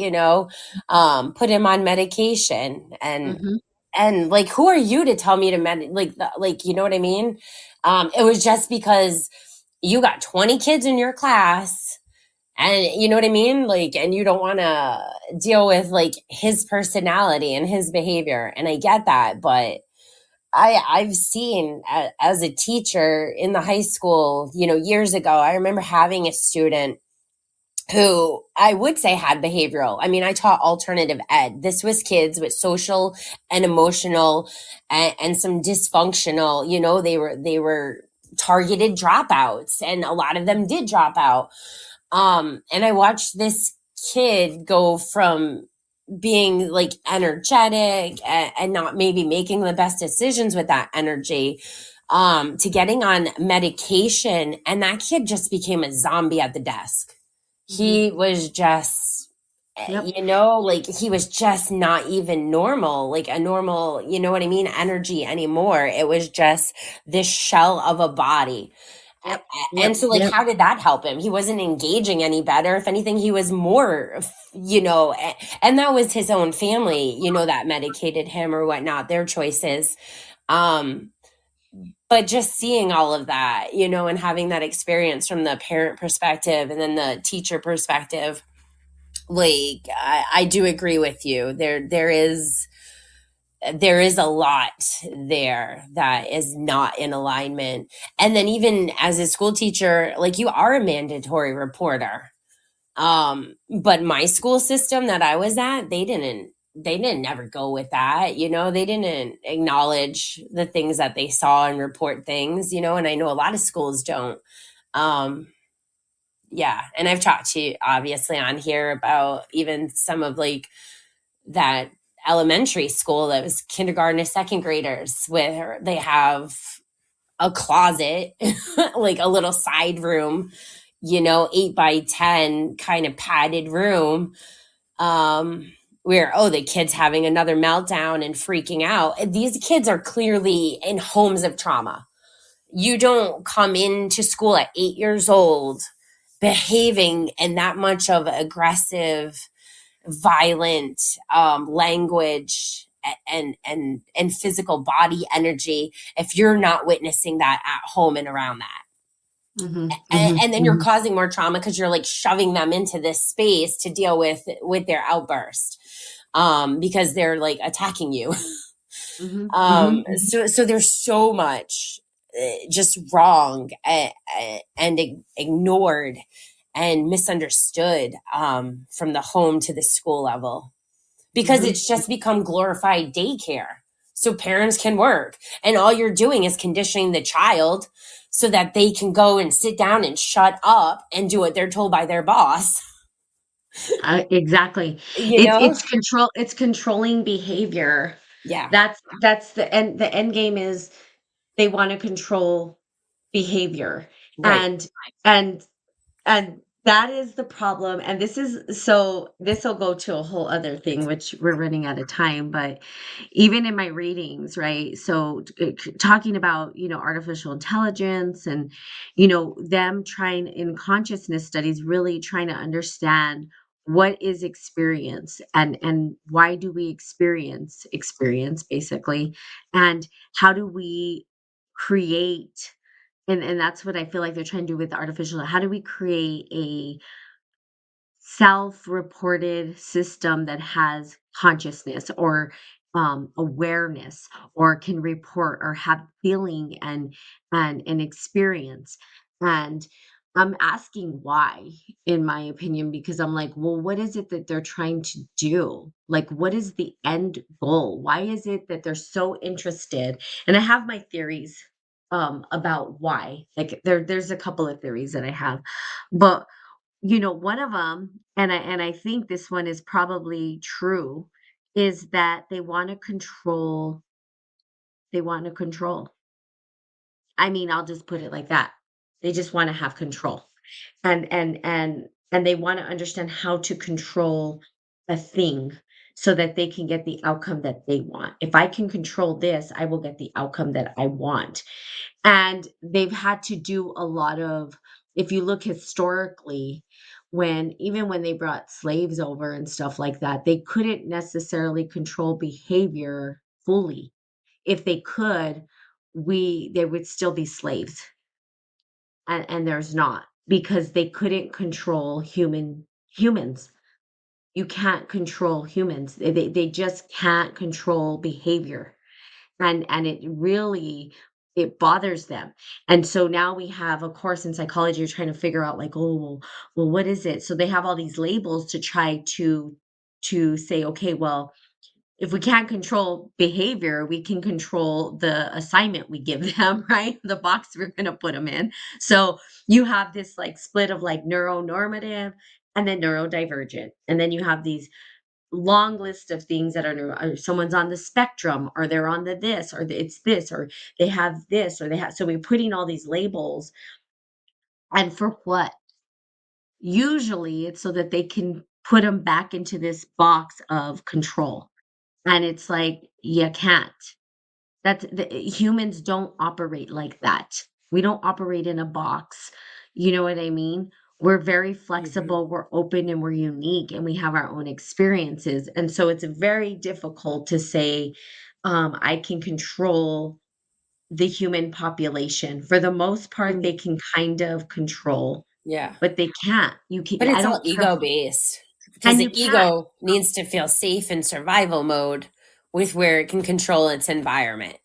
put him on medication, Mhm. and like, who are you to tell me to like, you know what I mean? It was just because you got 20 kids in your class, and you know what I mean? Like, and you don't want to deal with like his personality and his behavior, and I get that, but I've seen as a teacher in the high school, years ago, I remember having a student who I would say had behavioral. I mean, I taught alternative ed. This was kids with social and emotional and some dysfunctional, they were targeted dropouts, and a lot of them did drop out. And I watched this kid go from being like energetic and not maybe making the best decisions with that energy, to getting on medication, and that kid just became a zombie at the desk. Mhm. He was just Yep. like he was just not even normal, like a normal, you know what I mean, energy anymore. It was just this shell of a body. Yep. And Yep. so, like, Yep. how did that help him? He wasn't engaging any better. If anything, he was more, and that was his own family, that medicated him or whatnot, their choices. Um, but just seeing all of that, and having that experience from the parent perspective and then the teacher perspective, like, I do agree with you. There is a lot there that is not in alignment. And then even as a school teacher, like, you are a mandatory reporter. But my school system that I was at, they didn't never go with that. They didn't acknowledge the things that they saw and report things, and I know a lot of schools don't. Um, yeah. And I've talked to you obviously on here about even some of like that elementary school that was kindergarten to second graders, where they have a closet, like a little side room, 8 by 10 kind of padded room, where, oh, the kid's having another meltdown and freaking out. These kids are clearly in homes of trauma. You don't come into school at 8 years old behaving in that much of aggressive, violent, language and physical body energy if you're not witnessing that at home and around that. Mhm. and, Mhm. and then you're Mhm. causing more trauma because you're like shoving them into this space to deal with their outburst, because they're like attacking you. Mhm. Mhm. Mhm. So there's so much just wrong, and ignored and misunderstood, from the home to the school level, because Mhm. it's just become glorified daycare. So parents can work, and all you're doing is conditioning the child so that they can go and sit down and shut up and do what they're told by their boss. Exactly. you It's know? it's control it's controlling behavior. Yeah. That's the end game is they wanna control behavior, Right. and and and that is the problem, and this'll go to a whole other thing, which we're running out of time, but even in my readings, right? So, talking about, artificial intelligence and, them trying in consciousness studies, really trying to understand what is experience and why do we experience basically, and how do we create, and that's what I feel like they're trying to do with artificial. How do we create a self-reported system that has consciousness or awareness, or can report or have feeling and experience? And I'm asking why, in my opinion, because I'm like, well, what is it that they're trying to do? Like, what is the end goal? Why is it that they're so interested? And I have my theories about why. Like, there's a couple of theories that I have, but one of them and I think this one is probably true, is that they wanna control. I mean, I'll just put it like that. They just wanna have control. And they wanna understand how to control a thing so that they can get the outcome that they want. If I can control this, I will get the outcome that I want. And they've had to do a lot of, if you look historically, when they brought slaves over and stuff like that, they couldn't necessarily control behavior fully. If they could, we there would still be slaves, and there's not, because they couldn't control humans. You can't control humans. They just can't control behavior. And it really, it bothers them. And so now we have a course in psychology, you're trying to figure out like, oh, well, what is it? So they have all these labels to try to say, okay, well, if we can't control behavior, we can control the assignment we give them, right? The box we're going to put them in. So you have this like split of like neuronormative and then neurodivergent. And then you have these long list of things that are someone's on the spectrum, or they're on the this, or it's this, or they have this, or they have, so we're putting all these labels. And for what? Usually it's so that they can put them back into this box of control. And it's like, you can't. Humans don't operate like that. We don't operate in a box. You know what I mean? We're very Mhm. flexible, we're open, and we're unique, and we have our own experiences. And so it's very difficult to say, I can control the human population. For the most part, Mm, they can kind of control, yeah. but they can't. You can, But I it's all don't care. ego based because And the you can't. ego needs to feel safe in survival mode with where it can control its environment.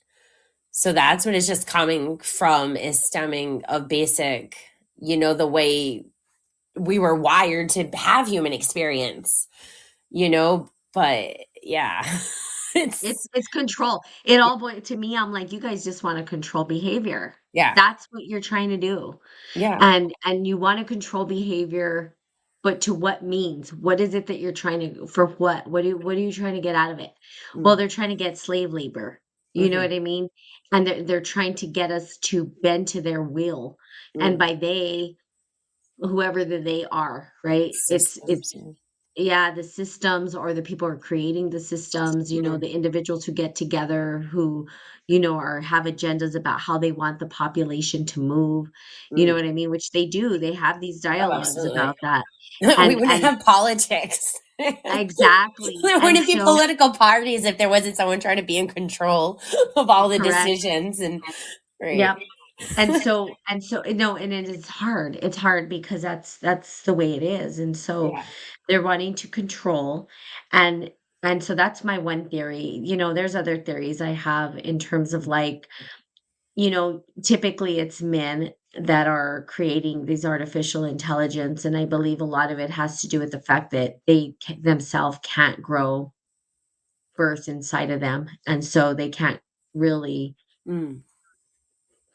So that's what it's just coming from, is stemming of basic, the way we were wired to have human experience, but yeah. It's It's it's control. It all boy to me, I'm like, "You guys just wanna control behavior." yeah. That's what you're trying to do. Yeah. And you wanna control behavior, but to what means? What is it that you're trying to, for what? What are you trying to get out of it? Well, Mm, they're trying to get slave labor. You know mhm, what I mean? And they're trying to get us to bend to their will. And mm. by they, whoever the they are, right? Systems, It's yeah. yeah, the systems, or the people who are creating the systems, Mm, the individuals who get together who, are have agendas about how they want the population to move. You know mm. what I mean? Which they do. They have these Oh, dialogues absolutely. about that. We And wouldn't have politics. exactly. There And wouldn't be so political parties if there wasn't someone trying to be in control of all the correct. decisions and right. Yep. And so no, and it is hard. It's hard because that's the way it is. And so Yeah. they're wanting to control, and and so that's my one theory. There's other theories I have in terms of like, typically it's men that are creating these artificial intelligence, and I believe a lot of it has to do with the fact that they themselves can't grow birth inside of them, and so they can't really Mm,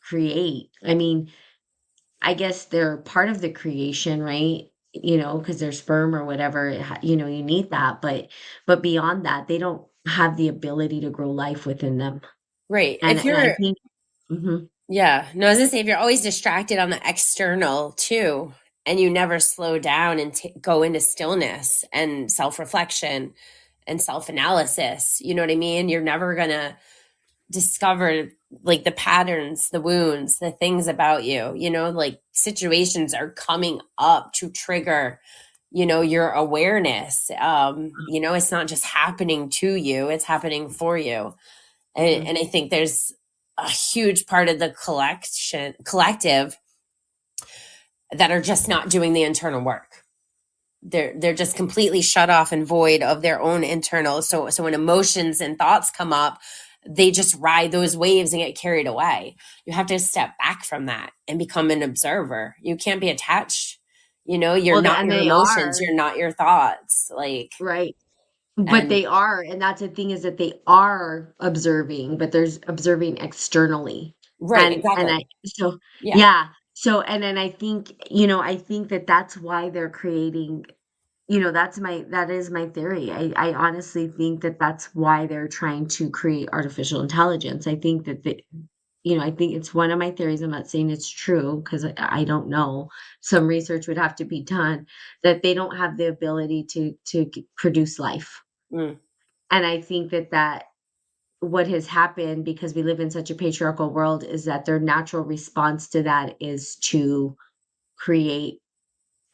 create. I mean, I guess they're part of the creation, right? Because they're sperm or whatever, you need that, but beyond that, they don't have the ability to grow life within them. right. And I think mhm, Yeah. No, I was gonna say, if you're always distracted on the external too, and you never slow down and go into stillness and self reflection and self analysis, you know what I mean? You're never gonna discover like the patterns, the wounds, the things about you, like situations are coming up to trigger, your awareness. It's not just happening to you, it's happening for you. and, mhm. and I think there's a huge part of the collective that are just not doing the internal work. They're just completely shut off and void of their own internal. So when emotions and thoughts come up, they just ride those waves and get carried away. You have to step back from that and become an observer. You can't be attached. You're Well, not and your they emotions. are, You're not your thoughts. right. But And they are, and that's the thing, is that they are observing, but there's observing externally. right, And exactly. I so Yeah. yeah. So and then I think that that's why they're creating. that is my theory. I honestly think that that's why they're trying to create artificial intelligence. I think that I think it's one of my theories. I'm not saying it's true because I don't know. Some research would have to be done that they don't have the ability to produce life. Mm, And I think that what has happened because we live in such a patriarchal world is that their natural response to that is to create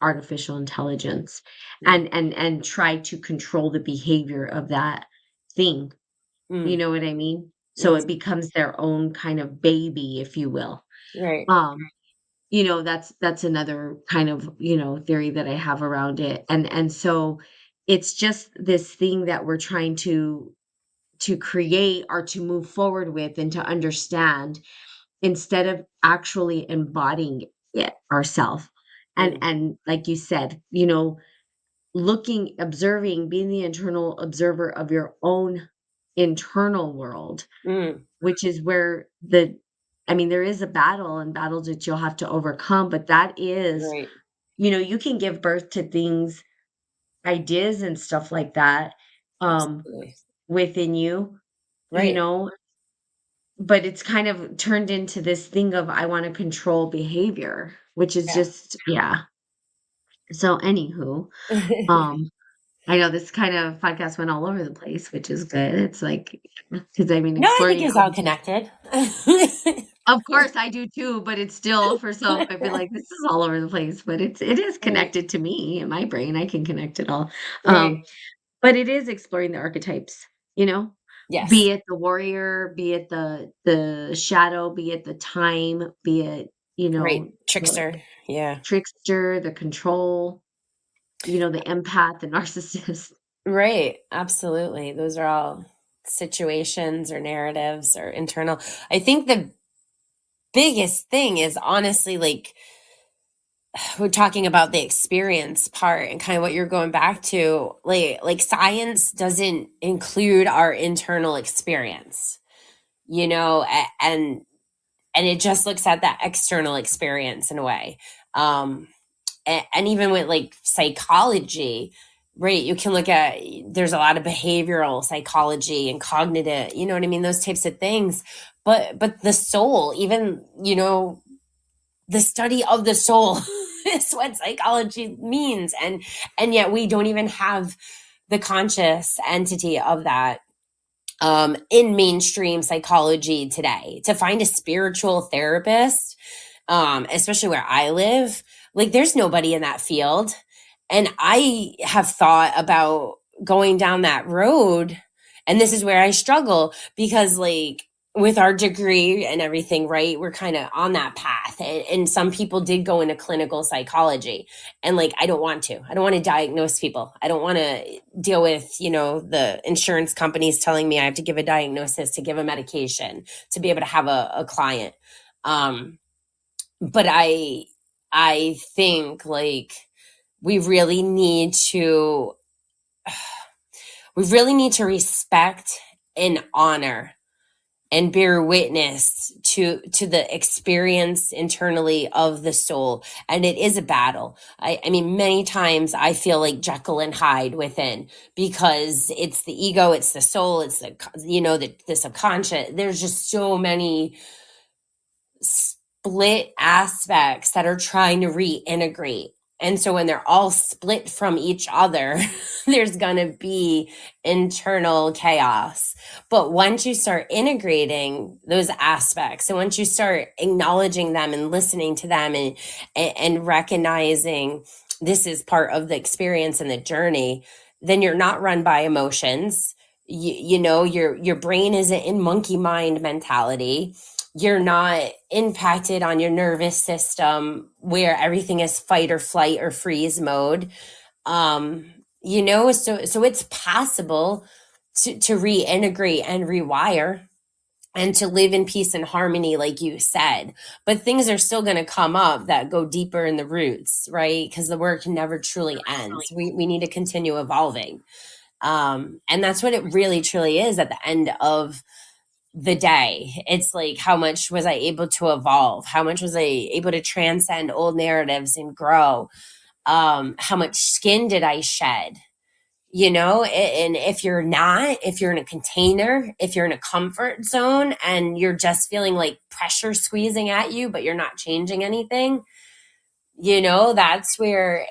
artificial intelligence mm, and try to control the behavior of that thing. You mm, know what I mean? So mm. it becomes their own kind of baby, if you will. Right. Um, that's another kind of, theory that I have around it. And so it's just this thing that we're trying to create or to move forward with and to understand instead of actually embodying it ourselves. And Mm, and like you said, looking, observing, being the internal observer of your own internal world, mm. which is where there is a battle and battles that you'll have to overcome, but that is, Right. you can give birth to things, ideas and stuff like that, um, Absolutely. within you, you Right. know, but it's kind of turned into this thing of I want to control behavior, which is Yeah. just, yeah. So anywho, um, I know this kind of podcast went all over the place, which is good. It's like, because No, I think exploring it's all connected. of course I do too, but it's still for some, I'd be like, this is all over the place, but it is Right. connected to me in my brain. I can connect it all. Right. But it is exploring the archetypes, you know, be Yes. it the warrior, be it the shadow, be it the time, be it, Right. the Trickster. Yeah. trickster, the control, the empath, the narcissist. Right. Absolutely. Those are all situations or narratives or internal. I think the biggest thing is honestly like we're talking about the experience part and kind of what you're going back to like science doesn't include our internal experience, and it just looks at that external experience in a way. um and even with like psychology, right, you can look at, there's a lot of behavioral psychology and cognitive, you know what I mean, those types of things. But the soul, even, the study of the soul is what psychology means, and yet we don't even have the conscious entity of that in mainstream psychology today. To find a spiritual therapist, especially where I live, like there's nobody in that field. And I have thought about going down that road. And this is where I struggle because, like, with our degree and everything, right? We're kind of on that path. And some people did go into clinical psychology. And, like, I don't want to. I don't want to diagnose people. I don't want to deal with, the insurance companies telling me I have to give a diagnosis to give a medication to be able to have a client. Um, but I think like we really need to we really need to respect and honor and bear witness to the experience internally of the soul. And it is a battle. I mean, many times I feel like Jekyll and Hyde within, because it's the ego, it's the soul, it's the subconscious. There's just so many split aspects that are trying to reintegrate. And so when they're all split from each other, there's going to be internal chaos. But once you start integrating those aspects, and once you start acknowledging them and listening to them, and recognizing this is part of the experience and the journey, then you're not run by emotions. Your brain isn't in monkey mind mentality. You're not impacted on your nervous system where everything is fight or flight or freeze mode. So it's possible to reintegrate and rewire and to live in peace and harmony, like you said. But things are still going to come up that go deeper in the roots, right? Because the work never truly ends. We need to continue evolving. And that's what it really truly is at the end of the day. It's like, how much was I able to evolve? How much was I able to transcend old narratives and grow? How much skin did I shed? And if you're in a container, if you're in a comfort zone and you're just feeling like pressure squeezing at you, but you're not changing anything, that's where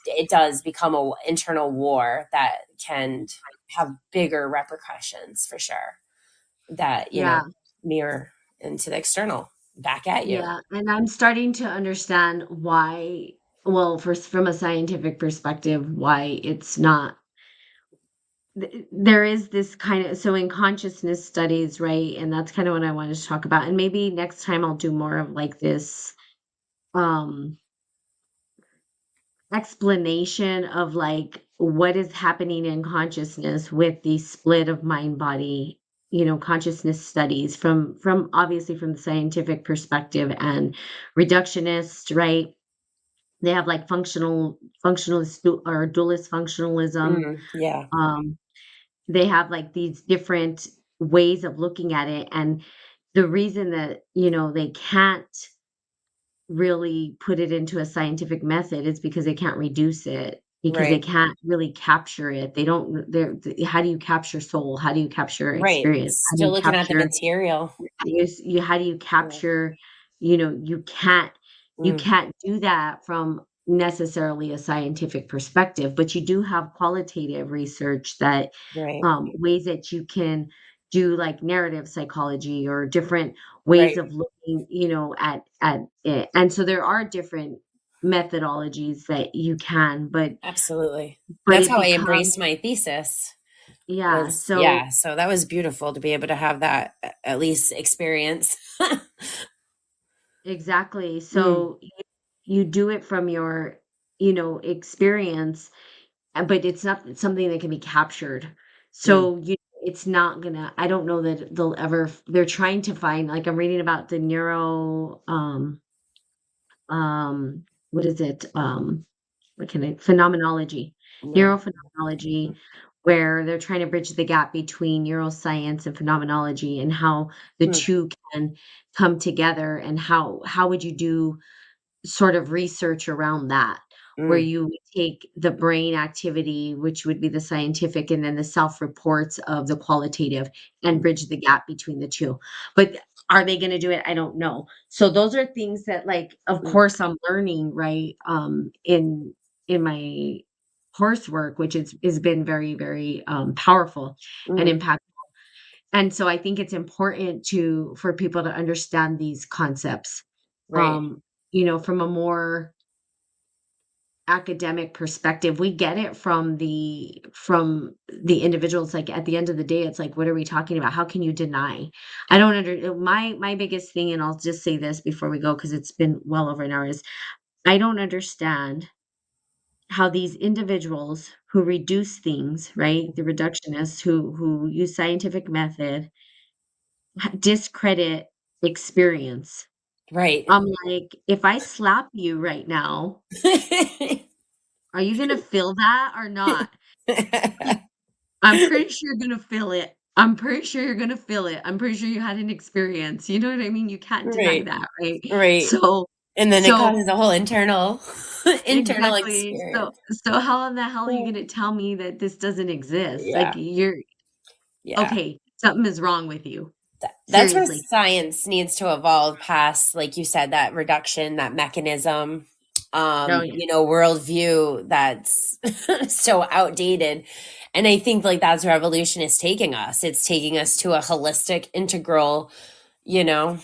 it does become a internal war that can have bigger repercussions for sure, that Yeah, mirror into the external back at you. yeah, and I'm starting to understand why, well, first from a scientific perspective, why it's not there is this kind of, so in consciousness studies, right? And that's kind of what I wanted to talk about. And maybe next time I'll do more of like this um explanation of like what is happening in consciousness with the split of mind body, consciousness studies from obviously from the scientific perspective and reductionist, right? They have like functionalist or dualist functionalism. Yeah. um they have like these different ways of looking at it, and the reason that they can't really put it into a scientific method is because they can't reduce it, because they Right. can't really capture it. They don't they're how do you capture soul? How do you capture Right. experience? How do Still you looking at the capture material. how do you Yeah. capture, you Mm, can't do that from necessarily a scientific perspective, but you do have qualitative research that right. ways that you can do like narrative psychology or different ways Right. of looking, at it. And so there are different methodologies that you can, Absolutely. but That's it how I becomes, embraced my thesis. yeah, Was so Yeah, so that was beautiful to be able to have that at least experience. exactly. Mm, So you do it from your, experience, but it's not something that can be captured. mm, So it's not gonna. I don't know that they'll ever. They're trying to find. Like I'm reading about the what is it? What can I phenomenology, no. neurophenomenology, where they're trying to bridge the gap between neuroscience and phenomenology, and how the Mm, two can come together, and how would you do sort of research around that, where mm, you would take the brain activity, which would be the scientific, and then the self-reports of the qualitative, and mm, bridge the gap between the 2. But are they gonna do it? I don't know. So those are things that, like, of mm, course, I'm learning, right, in my coursework, which is been very, very, powerful and mm, impactful. And so I think it's important for people to understand these concepts, right, um, from a more academic perspective. We get it from the individuals. Like at the end of the day, it's like, what are we talking about? How can you deny? I don't under my biggest thing, and I'll just say this before we go because it's been well over an hour, is I don't understand how these individuals who reduce things, right? The reductionists who use scientific method discredit experience. right. I'm like, if I slap you right now, are you gonna feel that or not? Like, I'm pretty sure you're gonna feel it. I'm pretty sure you're gonna feel it. I'm pretty sure you had an experience. You know what I mean? You can't deny Right, that, right? right. So And then it so causes a whole internal internal exactly. So experience. so how in the hell are you Yeah. gonna tell me that this doesn't exist? Like, Yeah. you're Yeah. okay, something is wrong with you. That's where Seriously. science needs to evolve past, like you said, that reduction, that mechanism, Oh, yeah. worldview that's so outdated. And I think like that's where evolution is taking us. It's taking us to a holistic, integral, you know,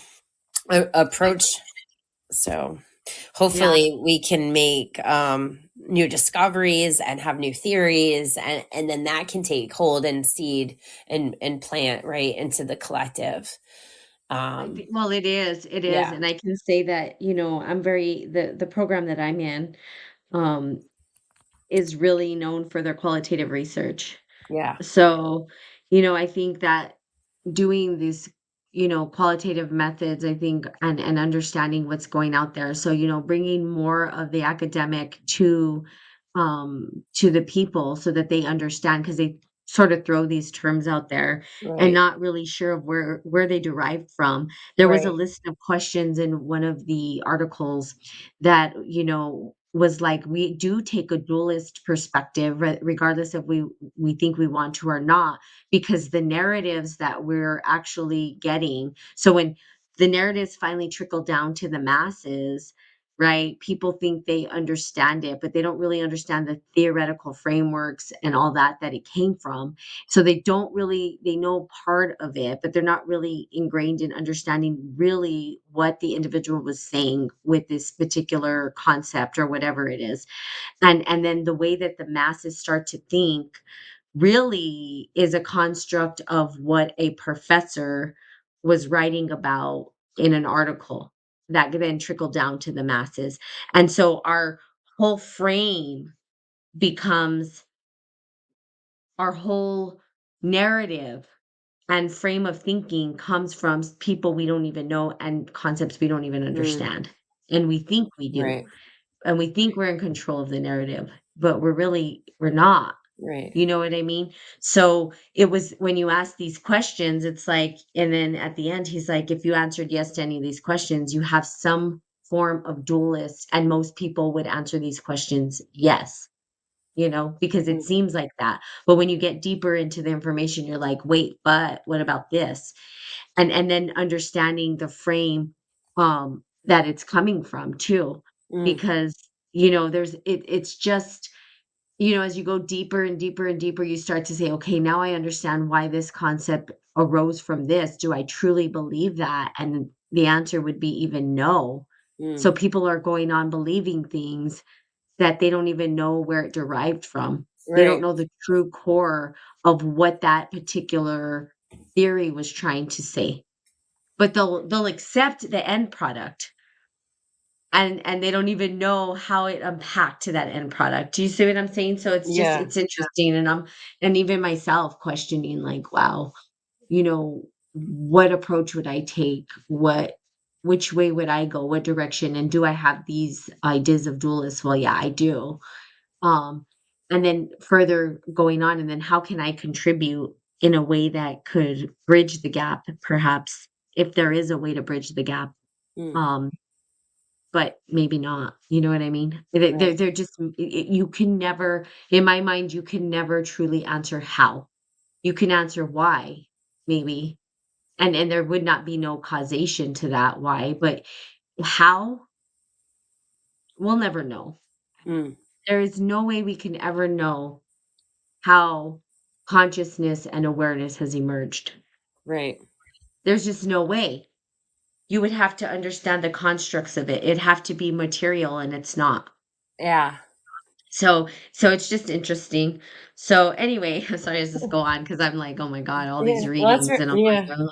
approach. So Yeah. hopefully we can make new discoveries and have new theories, and then that can take hold and seed and plant right into the collective. I um think, well, it is, yeah, and I can say that, I'm very the program that I'm in, um, is really known for their qualitative research. yeah, So, I think that doing these, qualitative methods, I think, and understanding what's going out there. So, bringing more of the academic to the people so that they understand, because they sort of throw these terms out there and right, not really sure of where they derived from. There was a right, list of questions in one of the articles that, was like, we do take a dualist perspective, regardless if we think we want to or not, because the narratives that we're actually getting. So when the narratives finally trickle down to the masses, right? People think they understand it, but they don't really understand the theoretical frameworks and all that it came from. So they don't really, they know part of it, but they're not really ingrained in understanding really what the individual was saying with this particular concept or whatever it is. And then the way that the masses start to think really is a construct of what a professor was writing about in an article that then trickled down to the masses. And so our whole frame becomes, our whole narrative and frame of thinking comes from people we don't even know and concepts we don't even Mm, understand. And we think we do. right. And we think we're in control of the narrative, but we're not. Right. You know what I mean? So it was when you ask these questions, it's like, and then at the end, he's like, if you answered yes to any of these questions, you have some form of dualist. And most people would answer these questions yes, because it Mm, seems like that. But when you get deeper into the information, you're like, wait, but what about this? And then understanding the frame that it's coming from too. mm, Because, it's just, as you go deeper and deeper and deeper, you start to say, okay, now I understand why this concept arose from this. Do I truly believe that? And the answer would be even no. So mm. people are going on believing things that they don't even know where it derived from. They don't Right. know the true core of what that particular theory was trying to say. But they'll accept the end product, and they don't even know how it unpacked to that end product. Do you see what I'm saying? So Yeah. it's interesting, and even myself questioning, like, wow, what approach would I take? Which way would I go? What direction? And do I have these ideas of dualists? Well, yeah, I do. Um, and then further going on, and then how can I contribute in a way that could bridge the gap, perhaps, if there is a way to bridge the gap. Mm, Um, but maybe not, you know what I mean? They're just you can never, in my mind, you can never truly answer how. You can answer why, maybe, and there would not be no causation to that why, but how, we'll never know. mm, There is no way we can ever know how consciousness and awareness has emerged. right. There's just no way. You would have to understand the constructs of it. It'd have to be material, and it's not. Yeah. So it's just interesting. So anyway, sorry, as this go on because I'm like, oh my god, all these Yeah. Well, that's readings, where, and I'm like, yeah.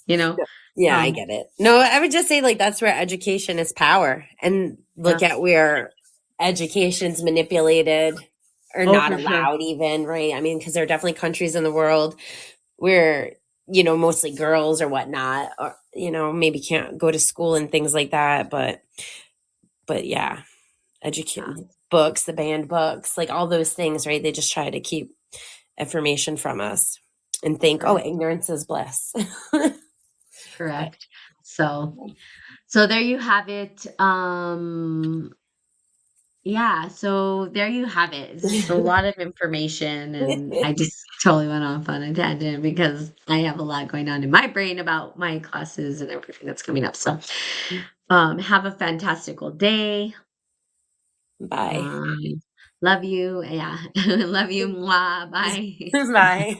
you know, Yeah, I um, get it. No, I would just say like that's where education is power. And look yeah, at where education's manipulated or oh not for sure, allowed even, right? I mean, because there are definitely countries in the world where, mostly girls or whatnot, or, maybe can't go to school and things like that. But yeah, yeah, educate books, the banned books, like all those things, right? They just try to keep information from us and think, oh, correct, ignorance is bliss. But correct. So there you have it. Yeah, so there you have it. It's just a lot of information, and I just totally went off on a tangent because I have a lot going on in my brain about my classes and everything that's coming up. So, have a fantastical day. Bye. Um, love you. Yeah, love you. Mwah. Bye. Bye.